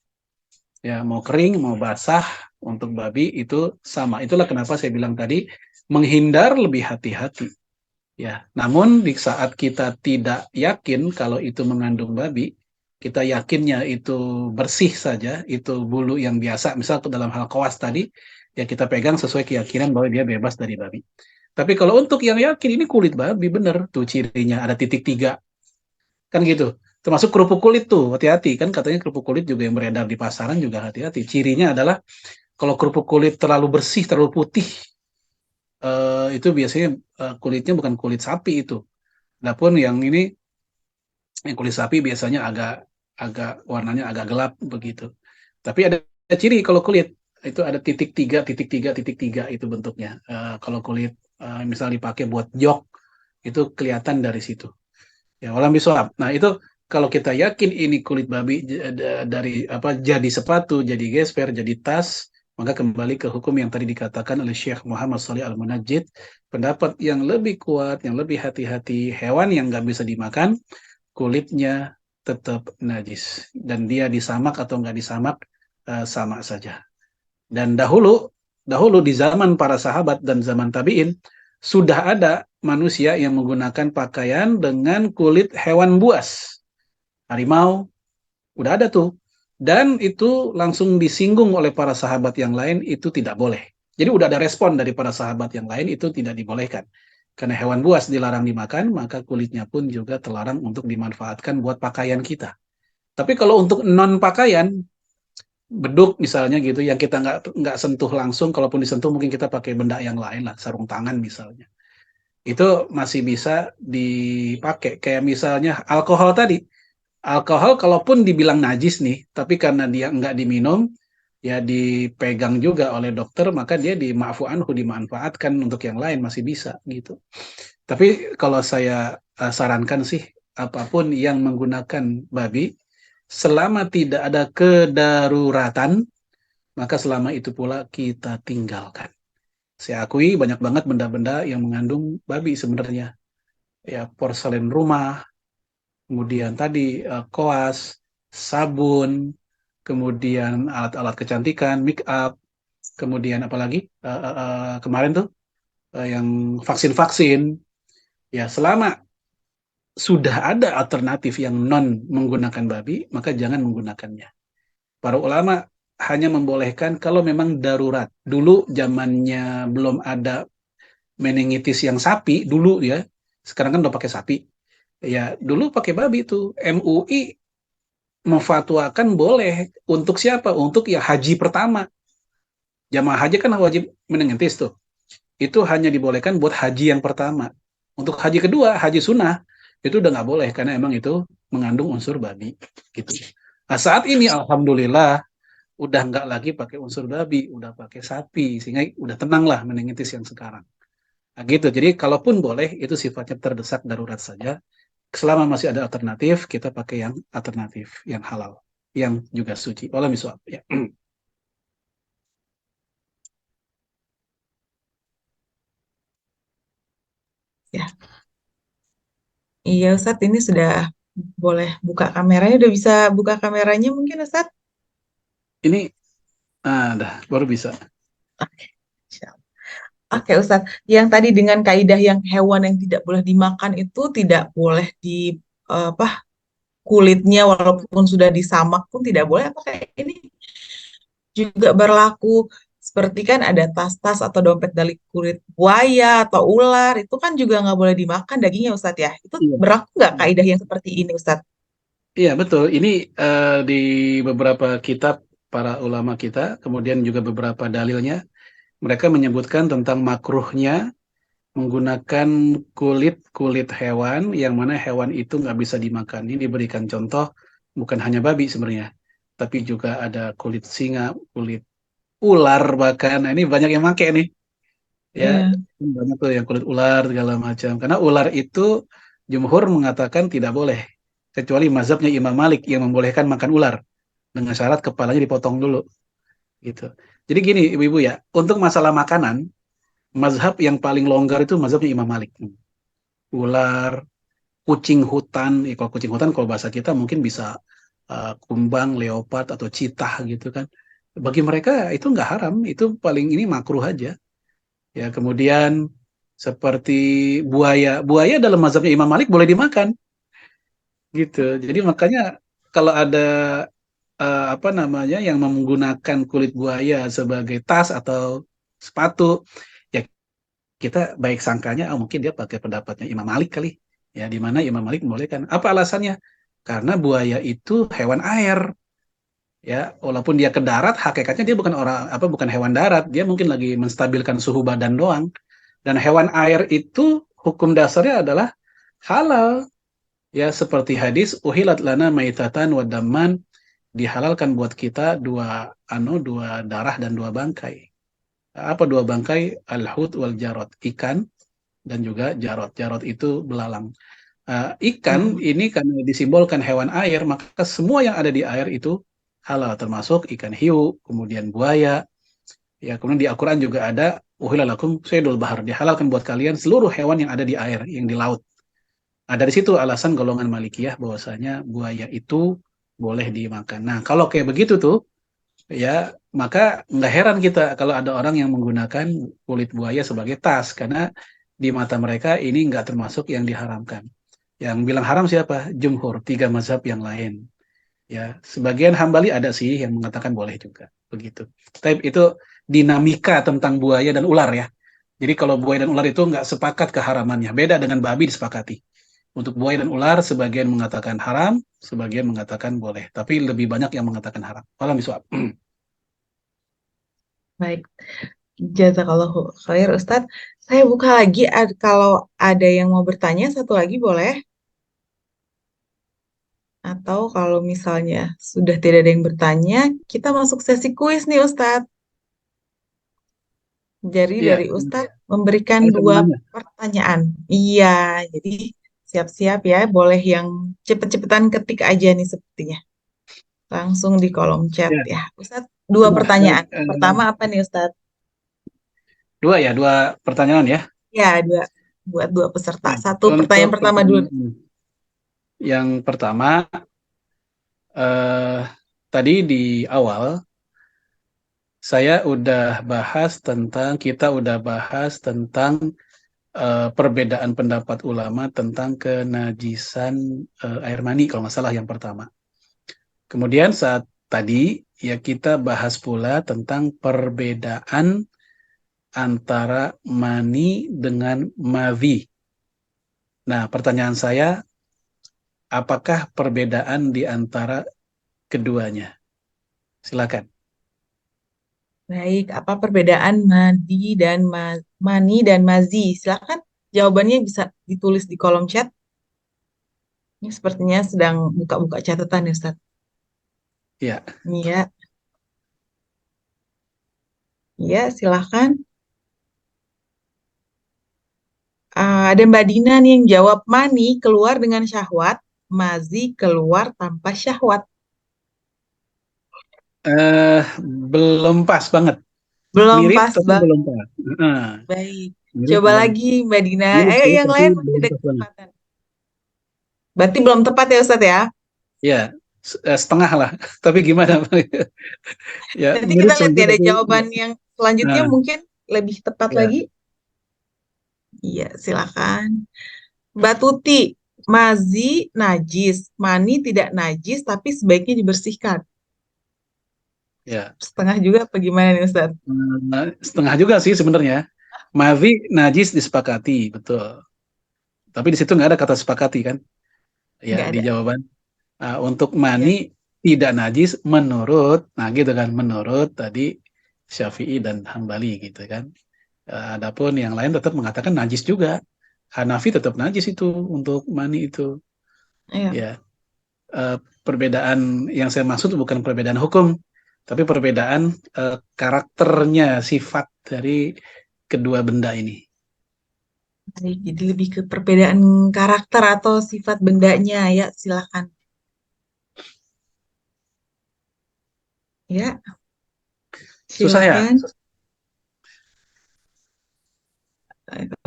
Ya, mau kering, mau basah, untuk babi itu sama. Itulah kenapa saya bilang tadi menghindar lebih hati-hati. Ya, namun di saat kita tidak yakin kalau itu mengandung babi, kita yakinnya itu bersih saja, itu bulu yang biasa, misal dalam hal kawas tadi, ya kita pegang sesuai keyakinan bahwa dia bebas dari babi. Tapi kalau untuk yang yakin ini kulit babi, bener tuh cirinya, ada titik 3, kan gitu. Termasuk kerupuk kulit tuh, hati-hati, kan katanya kerupuk kulit juga yang beredar di pasaran juga hati-hati. Cirinya adalah kalau kerupuk kulit terlalu bersih, terlalu putih, itu biasanya kulitnya bukan kulit sapi itu. Adapun yang ini, yang kulit sapi biasanya agak warnanya agak gelap begitu. Tapi ada ciri kalau kulit itu ada titik 3, titik 3, titik 3 itu bentuknya. Kalau kulit misal dipakai buat jok itu kelihatan dari situ. Ya, walam bisawab. Nah, itu kalau kita yakin ini kulit babi dari jadi sepatu, jadi gesper, jadi tas, maka kembali ke hukum yang tadi dikatakan oleh Syekh Muhammad Shalih Al-Munajjid, pendapat yang lebih kuat, yang lebih hati-hati, hewan yang nggak bisa dimakan, kulitnya tetap najis. Dan dia disamak atau nggak disamak, sama saja. Dan dahulu di zaman para sahabat dan zaman tabi'in, sudah ada manusia yang menggunakan pakaian dengan kulit hewan buas. Harimau, udah ada tuh. Dan itu langsung disinggung oleh para sahabat yang lain, itu tidak boleh. Jadi udah ada respon dari para sahabat yang lain, itu tidak dibolehkan. Karena hewan buas dilarang dimakan, maka kulitnya pun juga terlarang untuk dimanfaatkan buat pakaian kita. Tapi kalau untuk non-pakaian, beduk misalnya gitu, yang kita nggak sentuh langsung, kalaupun disentuh mungkin kita pakai benda yang lain lah, sarung tangan misalnya. Itu masih bisa dipakai. Kayak misalnya alkohol tadi. Alkohol kalaupun dibilang najis nih, tapi karena dia nggak diminum, ya dipegang juga oleh dokter, maka dia dima'fu anhu, dimanfaatkan untuk yang lain, masih bisa gitu. Tapi kalau saya sarankan sih, apapun yang menggunakan babi, selama tidak ada kedaruratan, maka selama itu pula kita tinggalkan. Saya akui banyak banget benda-benda yang mengandung babi sebenarnya. Ya, porselen rumah, kemudian tadi koas, sabun, kemudian alat-alat kecantikan, make up, kemudian apalagi kemarin tuh yang vaksin-vaksin. Ya, selama sudah ada alternatif yang non menggunakan babi, maka jangan menggunakannya. Para ulama hanya membolehkan kalau memang darurat. Dulu zamannya belum ada meningitis yang sapi, dulu ya. Sekarang kan udah pakai sapi. Ya, dulu pakai babi tuh. MUI memfatwakan boleh. Untuk siapa? Untuk ya haji pertama. Jamaah haji kan wajib meningitis tuh. Itu hanya dibolehkan buat haji yang pertama. Untuk haji kedua, haji sunnah, itu udah nggak boleh karena emang itu mengandung unsur babi. Gitu. Nah, saat ini alhamdulillah udah nggak lagi pakai unsur babi, udah pakai sapi, sehingga udah tenang lah meningitis yang sekarang. Nah, gitu. Jadi kalaupun boleh, itu sifatnya terdesak darurat saja. Selama masih ada alternatif, kita pakai yang alternatif, yang halal, yang juga suci. Wallahu a'lam. Ya. Ya, iya Ustadz, ini sudah boleh buka kameranya, udah bisa buka kameranya mungkin Ustadz? Ini, dah, baru bisa. Oke, siap. Oke Ustadz, yang tadi dengan kaidah yang hewan yang tidak boleh dimakan itu tidak boleh di apa kulitnya walaupun sudah disamak pun tidak boleh. Apakah ini juga berlaku seperti kan ada tas-tas atau dompet dari kulit buaya atau ular itu kan juga nggak boleh dimakan dagingnya Ustadz ya? Itu Iya. berlaku nggak kaidah yang seperti ini Ustadz? Iya, betul. Ini di beberapa kitab para ulama kita, kemudian juga beberapa dalilnya, mereka menyebutkan tentang makruhnya menggunakan kulit hewan, yang mana hewan itu nggak bisa dimakan. Ini diberikan contoh, bukan hanya babi sebenarnya, tapi juga ada kulit singa, kulit ular bahkan. Nah, ini banyak yang pakai nih. Ya, Iya. banyak tuh yang kulit ular segala macam. Karena ular itu jumhur mengatakan tidak boleh, kecuali mazhabnya Imam Malik yang membolehkan makan ular dengan syarat kepalanya dipotong dulu, gitu. Jadi gini, ibu-ibu ya, untuk masalah makanan, mazhab yang paling longgar itu mazhabnya Imam Malik. Ular, kucing hutan, kalau kucing hutan kalau bahasa kita mungkin bisa kumbang, leopard atau cheetah gitu kan. Bagi mereka itu nggak haram, itu paling ini makruh aja. Ya, kemudian seperti buaya. Buaya dalam mazhabnya Imam Malik boleh dimakan, gitu. Jadi makanya kalau ada apa namanya yang menggunakan kulit buaya sebagai tas atau sepatu, ya kita baik sangkanya, mungkin dia pakai pendapatnya Imam Malik kali. Ya, di mana Imam Malik membolehkan. Apa alasannya? Karena buaya itu hewan air. Ya, walaupun dia ke darat, hakikatnya dia bukan bukan hewan darat. Dia mungkin lagi menstabilkan suhu badan doang. Dan hewan air itu hukum dasarnya adalah halal. Ya, seperti hadis uhilat lana maitatan wa damman, dihalalkan buat kita dua darah dan dua bangkai. Apa dua bangkai? Al-hut wal jarot, ikan dan juga jarot. Jarot itu belalang. Ikan ini karena disimbolkan hewan air, maka semua yang ada di air itu halal, termasuk ikan hiu, kemudian buaya. Ya, kemudian di Al-Quran juga ada uhilalakum saydul bahar, dihalalkan buat kalian seluruh hewan yang ada di air, yang di laut. Nah, dari situ alasan golongan Malikiyah bahwasanya buaya itu boleh dimakan. Nah, kalau kayak begitu tuh, ya maka nggak heran kita kalau ada orang yang menggunakan kulit buaya sebagai tas, karena di mata mereka ini nggak termasuk yang diharamkan. Yang bilang haram siapa? Jumhur, 3 mazhab yang lain. Ya, sebagian Hambali ada sih yang mengatakan boleh juga, begitu. Tapi itu dinamika tentang buaya dan ular ya. Jadi kalau buaya dan ular itu nggak sepakat keharamannya, beda dengan babi disepakati. Untuk buaya dan ular, sebagian mengatakan haram, sebagian mengatakan boleh. Tapi lebih banyak yang mengatakan haram. Malam biswab. Baik, jazakallahu khair Ustadz. Saya buka lagi, kalau ada yang mau bertanya, satu lagi boleh. Atau kalau misalnya sudah tidak ada yang bertanya, kita masuk sesi kuis nih Ustadz. Jadi Iya, dari Ustadz memberikan ada 2 temannya. pertanyaan. Iya, jadi siap-siap ya, boleh yang cepet-cepetan ketik aja nih sepertinya. Langsung di kolom chat Ya, ya. Ustadz, 2 nah, pertanyaan. Pertama apa nih Ustadz? 2 pertanyaan ya. Ya, buat 2 peserta. Ya, Satu untuk pertanyaan pertama dulu. pertanyaan yang pertama, eh, tadi di awal kita udah bahas tentang perbedaan pendapat ulama tentang kenajisan air mani kalau nggak salah yang pertama. Kemudian saat tadi ya kita bahas pula tentang perbedaan antara mani dengan madhi. Nah, pertanyaan saya, apakah perbedaan di antara keduanya? Silakan. Baik, apa perbedaan mani dan mazi? Silakan jawabannya bisa ditulis di kolom chat. Ini sepertinya sedang buka-buka catatan ya Ustadz. Ya, Iya, iya silakan. Ada Mbak Dina nih yang jawab mani keluar dengan syahwat, mazi keluar tanpa syahwat. eh, belum pas banget. Belum Mirip pas tapi Bang. belum pas. Nah, Baik. mirip Coba belum. lagi Mbak Dina. Mirip Ayo sih, yang tapi lain masih belum ada pas banget. kesempatan. Berarti belum tepat ya Ustadz ya? Ya, setengah lah. Tapi gimana? Ya, Nanti mirip kita lihat ya sebenarnya ada tapi jawaban yang selanjutnya nah, mungkin lebih tepat ya. lagi. Iya, silakan. Mbak Tuti, mazi najis, mani tidak najis tapi sebaiknya dibersihkan. Ya. Setengah juga apa gimana nih Ustaz? Setengah juga sih sebenarnya. Mavi najis disepakati, betul. Tapi di situ nggak ada kata sepakati kan? Ya, Nggak di ada. jawaban. Untuk Ya. mani tidak najis menurut, nah gitu kan, menurut tadi Syafi'i dan Hambali gitu kan. Adapun yang lain tetap mengatakan najis juga. Hanafi tetap najis itu untuk mani itu. Iya. Ya, eh, perbedaan yang saya maksud bukan perbedaan hukum, tapi perbedaan karakternya, sifat dari kedua benda ini. Baik, jadi lebih ke perbedaan karakter atau sifat bendanya ya, silakan. Ya, Susah ya? silakan.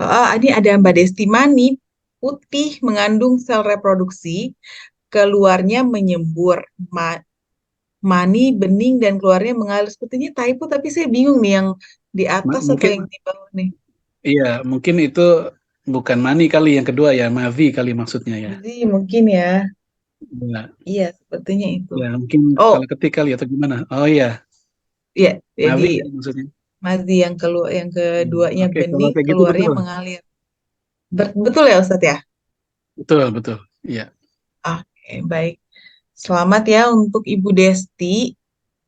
Oh, ini ada Mbak Desti Mani, putih mengandung sel reproduksi, keluarnya menyembur. Mani bening dan keluarnya mengalir. Sepertinya typo, tapi saya bingung nih yang di atas atau Mungkin yang di bawah nih. iya, mungkin itu bukan mani kali yang kedua ya, mavi kali maksudnya ya. Jadi mungkin ya, Ya, iya sepertinya itu. ya mungkin Oh, salah ketik kali atau gimana. Oh iya, iya, jadi mavi ya maksudnya. Mazi yang keluar, yang keduanya Oke, kalau bening, kayak gitu keluarnya betul. mengalir. Betul ya Ustadz ya? Betul, betul. Iya. Oke, baik. Selamat ya untuk Ibu Desti.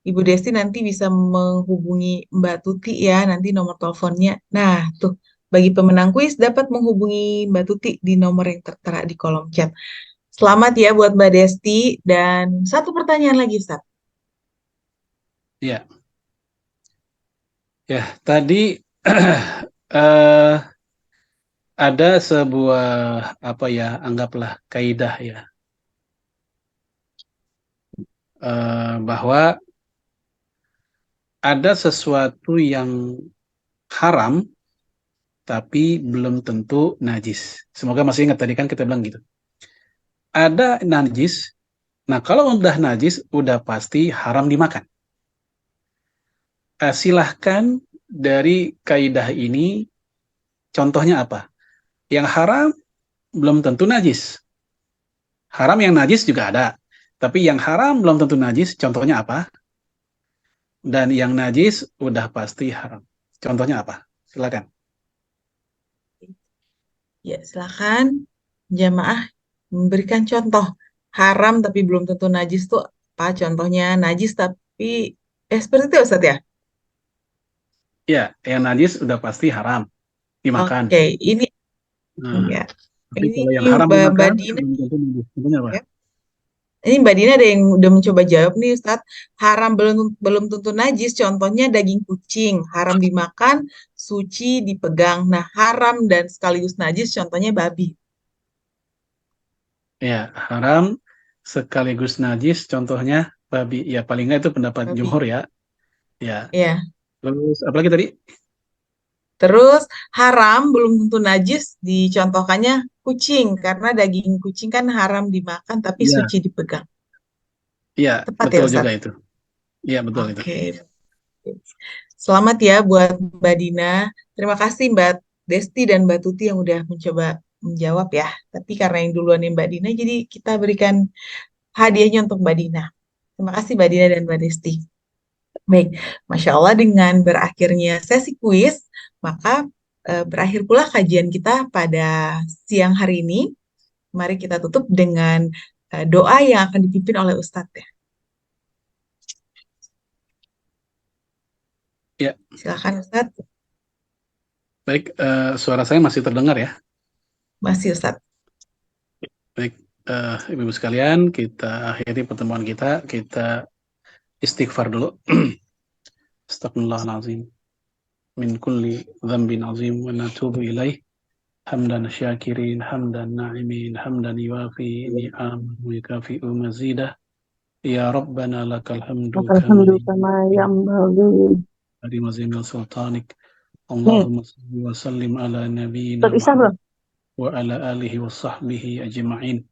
Ibu Desti nanti bisa menghubungi Mbak Tuti ya, nanti nomor teleponnya. Nah, tuh, bagi pemenang kuis dapat menghubungi Mbak Tuti di nomor yang tertera di kolom chat. Selamat ya buat Mbak Desti. Dan satu pertanyaan lagi, Ustaz. Iya. Ya, tadi eh, ada sebuah apa ya, anggaplah kaidah ya, bahwa ada sesuatu yang haram tapi belum tentu najis. Semoga masih ingat tadi kan kita bilang gitu. Ada najis, nah kalau udah najis udah pasti haram dimakan. silahkan dari kaidah ini contohnya apa? Yang haram belum tentu najis. Haram yang najis juga ada. Tapi yang haram belum tentu najis, contohnya apa? Dan yang najis udah pasti haram. Contohnya apa? Silakan. Ya, silakan jamaah memberikan contoh haram tapi belum tentu najis tuh apa? Contohnya najis tapi seperti itu ya, Ustadz ya? Ya, yang najis udah pasti haram dimakan. Oke, ini Nah, ya. tapi Ini kalau yang haram Mbak dimakan, Dina belum tentu najis. Contohnya apa? ya. Ini Mbak Dina ada yang udah mencoba jawab nih Ustadz. Haram belum tentu najis. Contohnya daging kucing, haram dimakan, suci dipegang. Nah, haram dan sekaligus najis contohnya babi. Ya, haram sekaligus najis, contohnya babi. Ya, paling nggak itu pendapat Babi. jumhur ya. Ya. Ya. Terus apalagi tadi? Terus haram belum tentu najis dicontohkannya kucing karena daging kucing kan haram dimakan tapi Ya, suci dipegang. ya, Tepat ya betul juga Ustadz? itu. Ya, betul itu. Oke. Selamat ya buat Mbak Dina. Terima kasih Mbak Desti dan Mbak Tuti yang udah mencoba menjawab ya. Tapi karena yang duluan Mbak Dina, jadi kita berikan hadiahnya untuk Mbak Dina. Terima kasih Mbak Dina dan Mbak Desti. Baik, Masya Allah dengan berakhirnya sesi kuis, maka berakhir pula kajian kita pada siang hari ini. Mari kita tutup dengan doa yang akan dipimpin oleh Ustadz ya. Ya, Silakan Ustadz. baik. Suara saya masih terdengar ya. Masih Ustadz. Baik, Ibu-ibu sekalian, kita akhiri pertemuan kita. Kita istighfar dulu. Astagfirullahaladzim. Min kulli dzambin azim wa natubu ilaih. Hamdan syakirin, hamdan na'imin, hamdan yuafi ni'am wa yukafi'u mazidah. Ya Rabbana lakal hamdu kama yanbaghi dari mazimil sultanik. Allahumma salli wa sallim ala nabiyyina Muhammad wa ala alihi wa sahbihi ajma'in.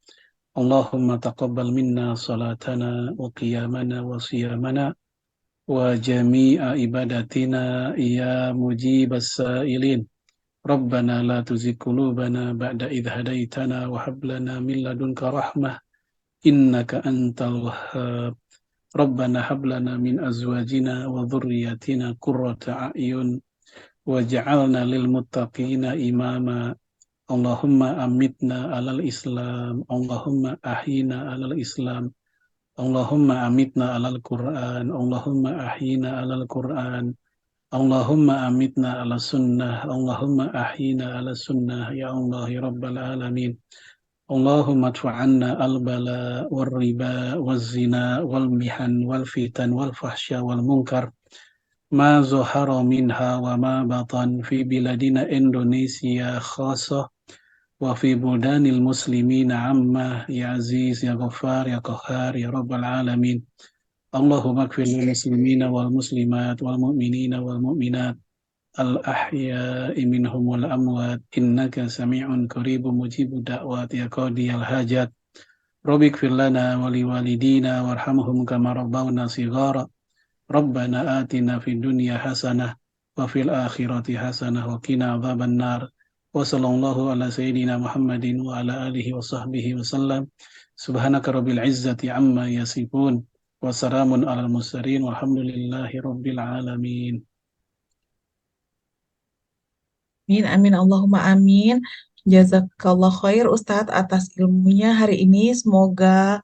Allahumma taqabbal minna salatana wa qiyamana wa siyamana wa jami'a ibadatina ya mujibas sa'ilin. Rabbana la tuzigh qulubana ba'da idh hadaitana wa hab lana min ladunka rahmah innaka antal wahhab. Rabbana hab lana min azwajina wa dhurriyyatina qurrata a'yun waj'alna lil muttaqina imama. Allahumma amitna alal Islam, Allahumma ahyina alal Islam, Allahumma amitna alal Quran, Allahumma ahyina alal Quran, Allahumma amitna ala sunnah, Allahumma ahyina ala sunnah, ya Allah, ya Rabbal alamin. Allahumma adfa'anna al-bala wal-riba wal-zina wal-mihan wal-fitan wal-fahsya wal-munkar ma zuhara minha wa ma batan fi biladina Indonesia khasah wa fi budanil muslimina amma ya aziz ya ghaffar ya qahhar ya Rabbal alamin. Allahumma kfir lil muslimina wal muslimat wal mu'minina wal mu'minat al ahya'i minhum wal amwat innaka sami'un qaribun mujibud da'wat ya qadiyal hajat. Rabbi kfir lana wa li walidina warhamhum kama rabbawna shighara. Rabbana atina fid dunya hasanah wa fil akhirati hasanah wa qina adzaban nar. Wa sallallahu ala sayyidina Muhammadin wa ala alihi wa sahbihi wa sallam. Subhanaka rabbil izzati amma yasifun. Wassalamun alal mursalin walhamdulillahi rabbil alamin. Amin, amin, Allahumma amin. Jazakallah khair Ustadz atas ilmunya hari ini. Semoga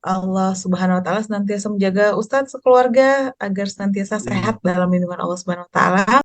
Allah Subhanahu wa Ta'ala senantiasa menjaga Ustadz sekeluarga agar senantiasa sehat dalam lindungan Allah Subhanahu wa Ta'ala.